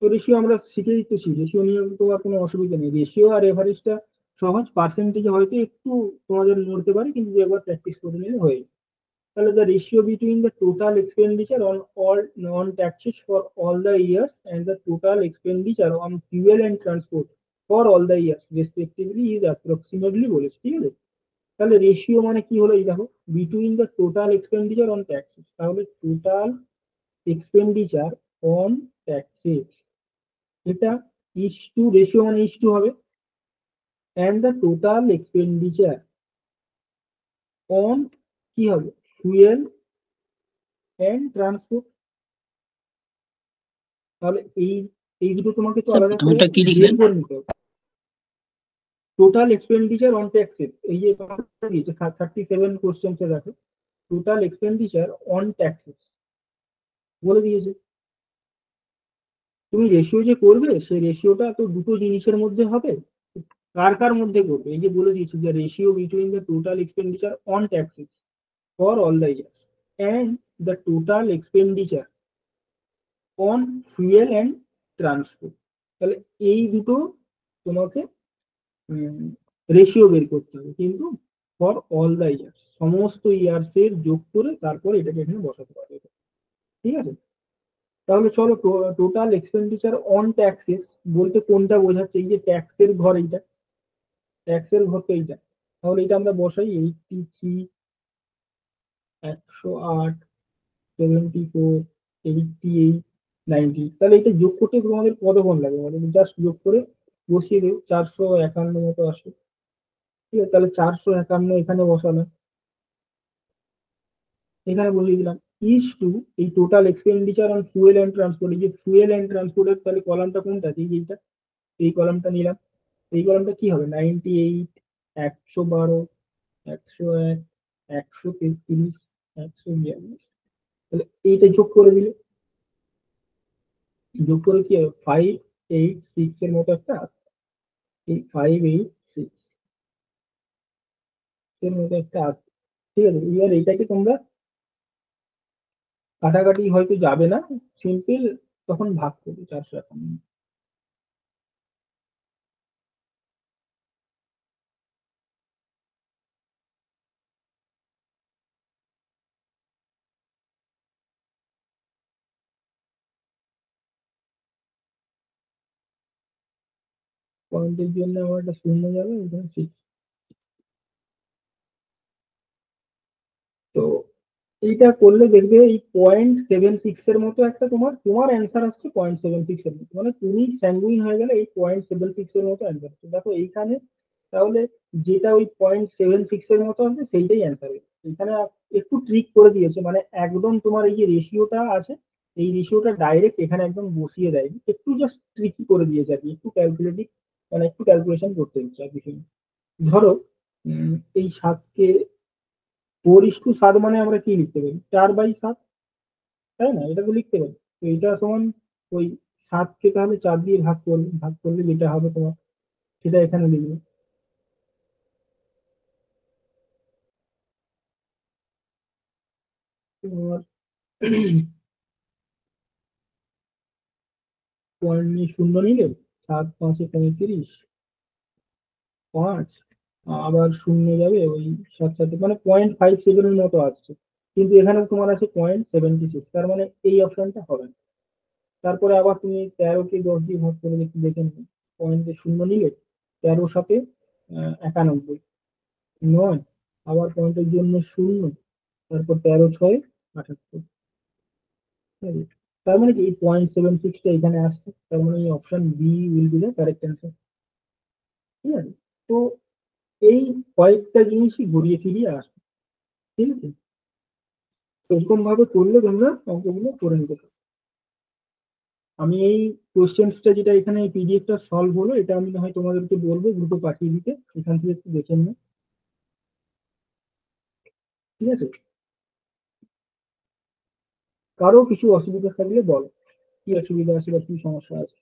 তো রেশিও আমরা শিখে দিতেছি, রেশিও নিয়ে তো আর কোনো অসুবিধা নেই। রেশিও আর এভারেজটা সহজ, পার্সেন্টেজে হয়তো একটু তোমাদের নড়তে পারে, কিন্তু একবার প্র্যাকটিস করে নিলে হয়ে যাবে। তাহলে the ratio between the total expenditure on all non-taxes for all the years and the total expenditure on fuel and transport for all the years respectively is approximately বলেছে। ঠিক আছে, তাহলে রেশিও মানে কি হলো, এই দেখো between the total expenditure on taxes, তাহলে টোটাল এক্সপেন্ডিচার অন ট্যাক্সেস এটা ইস টু, রেশিও মানে ইস টু হবে, and the total expenditure on কি হবে? Fuel and transport. তাহলে এই দুটো তোমাকে তো স্যার আলাদা করে প্রথমটা কি বের লিখলেন? করে নিতে হবে। টোটাল এক্সপেন্ডিচার অন ট্যাক্সেস, এই যে 37 কোশ্চেন্সে দেখো, টোটাল এক্সপেন্ডিচার অন ট্যাক্সেস বলে দিয়েছে। তুমি রেশিও যে করবে, সেই রেশিওটা তো দুটো জিনিসের মধ্যে হবে, কার কার মধ্যে করবে? এই যে বলে দিয়েছি যে ratio between the total expenditure on taxes for all the years and the total expenditure on fuel and transport। তাহলে এই দুটো তোমাকে রেশিও বের করতে হবে, কিন্তু ফর অল দ্য ইয়ার্স, সমস্ত ইয়ার্স এর যোগ করে তারপর এটাকে এখানে বসাতে পারবে। ঠিক আছে, তাহলে চলো টোটাল এক্সপেন্ডিচার অন ট্যাক্সেস বলতে কোনটা বোঝাচ্ছে? এই যে ট্যাক্সের ঘর, এইটা ট্যাক্সের ঘর তো এইটা, তাহলে এটা আমরা বসাই 83, 108, 74, 88, 90। তাহলে এটা যোগ করতে তোমাদের কতক্ষণ লাগে? মানে জাস্ট যোগ করে বসিয়ে দেবে, 451 মতো আসে। ঠিক আছে, তাহলে 451 এখানে বসালাম, এখানে বসিয়ে দিলাম, ইস টু এই total expenditure on fuel and transport, এই যে ফুয়েল অ্যান্ড ট্রান্সপোর্টের তাহলে কলামটা কোনটা আছে? এইটা, এই কলামটা নিলাম। এই কলামটা কি হবে? 98, 112, 101, 133, 142। তাহলে এইটা যোগ করে দিলে, যোগ করে কি হবে? 586 এর মতো একটা আসবে, এই 586। এর মতো একটা আছে, ঠিক আছে। এবার এইটাকে তোমরা কাটাকাটি হয়তো যাবে না, সিম্পল তখন ভাগ করবে 451। পয়েন্টের জন্য আমার একটা শূন্য যাবে, এখানে 6। তো এইটা করলে দেখবে এই 0.76 এর মতো একটা তোমার অ্যান্সার আসছে 0.76 এর মতো, মানে তুমি স্যাঙ্গুইন হয়ে গেলে এই 0.76 এর মতো অ্যান্সার আসছে। দেখো এইখানে তাহলে যেটা ওই 0.76 এর মতো আসবে সেইটাই অ্যান্সার হবে। এখানে একটু ট্রিক করে দিয়েছে, মানে একদম তোমার এই যে রেশিওটা আছে এই রেশিওটা ডাইরেক্ট এখানে একদম বসিয়ে দেয়, একটু জাস্ট ট্রিকি করে দিয়েছে আর কি, একটু ক্যালকুলেটিভ, মানে একটু ক্যালকুলেশন করতে হচ্ছে আর কিছু। ধরো এই 7কে 4:7 মানে আমরা কি লিখতে পারি, 4/7, তাই না? এটা তো লিখতে পারি। তো এটা সমান ওই 7কে তাহলে 4 দিয়ে ভাগ করলে যেটা হবে তোমার সেটা এখানে লিখবে। তোমার পয়েন্ট নিয়ে শূন্য নিলে 7×5 = 35, 5 আবার শূন্য যাবে ওই 7 মানে 0.57 এর মতো আসছে, কিন্তু এখানে তোমার আছে 0.76, তার মানে এই অপশনটা হবে না। তারপরে আবার তুমি 13কে 10 দিয়ে ভাগ করে দেখে নিবে, পয়েন্টে শূন্য নিলে 13 × 7 = 91, 9 আবার পয়েন্টের জন্য শূন্য, তারপর 13×6 = 78। তার মানে কি এই 0.76টা এখানে আসছে, তার মানে এই option B will be the correct answer, ঠিক আছে। তো এই কয়েকটা জিনিসই ঘুরিয়ে ফিরিয়ে আসবে, ঠিক আছে। এরকম ভাবে করলে তোমরা অঙ্কগুলো করে নিতে পারো। আমি এই কোশ্চেন্সটা যেটা এখানে পিডিএফটা সলভ হলো, এটা আমি না হয় তোমাদেরকে বলবো গ্রুপে পাঠিয়ে দিতে, এখান থেকে একটু দেখে নিও, ঠিক আছে। কারো কিছু অসুবিধা থাকলে বলো, কি অসুবিধা আছে বা কি সমস্যা আছে।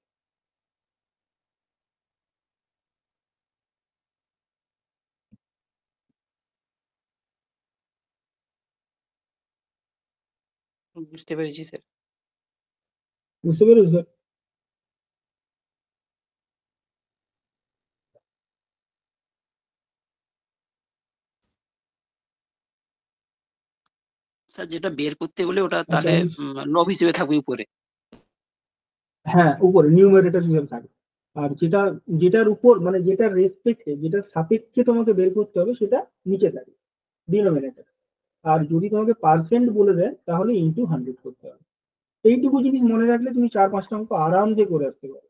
বুঝতে পেরেছি স্যার। বুঝতে পেরেছো? স্যার যেটা বের করতে বলে ওটা আচ্ছা, তাহলে লব হিসেবে থাকবে উপরে। হ্যাঁ উপরে নিউমারেটর হিসেবে থাকবে, আর যেটার উপর মানে যেটার রেসপেক্টে যেটার সাপেক্ষে তোমাকে বের করতে হবে সেটা নিচে থাকবে ডিনোমিনেটর। আর যদি তোমাকে পার্সেন্ট বলে দেয় তাহলে ইনটু 100 করতে হবে। এইটুকু জিনিস মনে রাখলে তুমি 4-5টা অঙ্ক আরামসে করে আসতে পারো,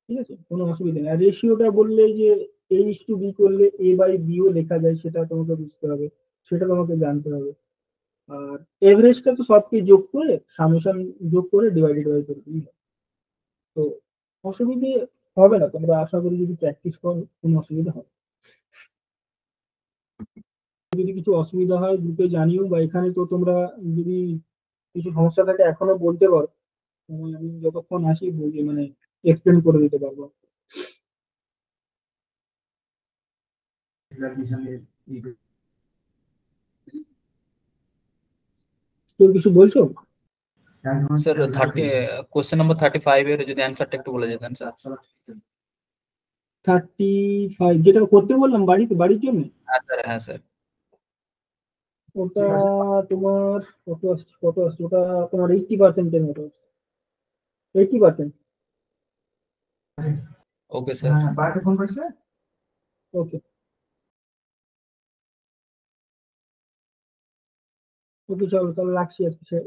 ঠিক আছে, কোনো অসুবিধা নেই। আর রেশিওটা বললে যে A:B করলে A/Bও লেখা যায়, সেটা তোমাকে বুঝতে হবে, সেটা তোমাকে জানতে হবে। আর এভারেজটা তো সবকে যোগ করে সামেশন যোগ করে ডিভাইডেড বাই করে দিই, তো অসুবিধে হবে না। তোমরা আশা করি যদি প্র্যাকটিস করো কোনো অসুবিধা হবে না। যদি কিছু অসুবিধা হয় গ্রুপে জানিও, বা এখানে তো তোমরা যদি কিছু সমস্যা থাকে এখনো বলতে পারো, আমি যতক্ষণ আসি বুঝে মানে এক্সপ্লেন করে দিতে পারবো। কেউ কিছু বলছো? স্যার কোশ্চেন নাম্বার 35 এর যদি অ্যান্সারটা একটু বলে যেতেন স্যার। 35 যেটা করতে বললাম বাড়ির জন্য, হ্যাঁ স্যার, হ্যাঁ স্যার। ওটা তোমার কত আসছে ওটা তোমার 80%-এর মতো, 80%। Okay sir. বাড়িতে ফোন করেছিলে? ওকে ওকে, চলো তাহলে রাখছি আজকে।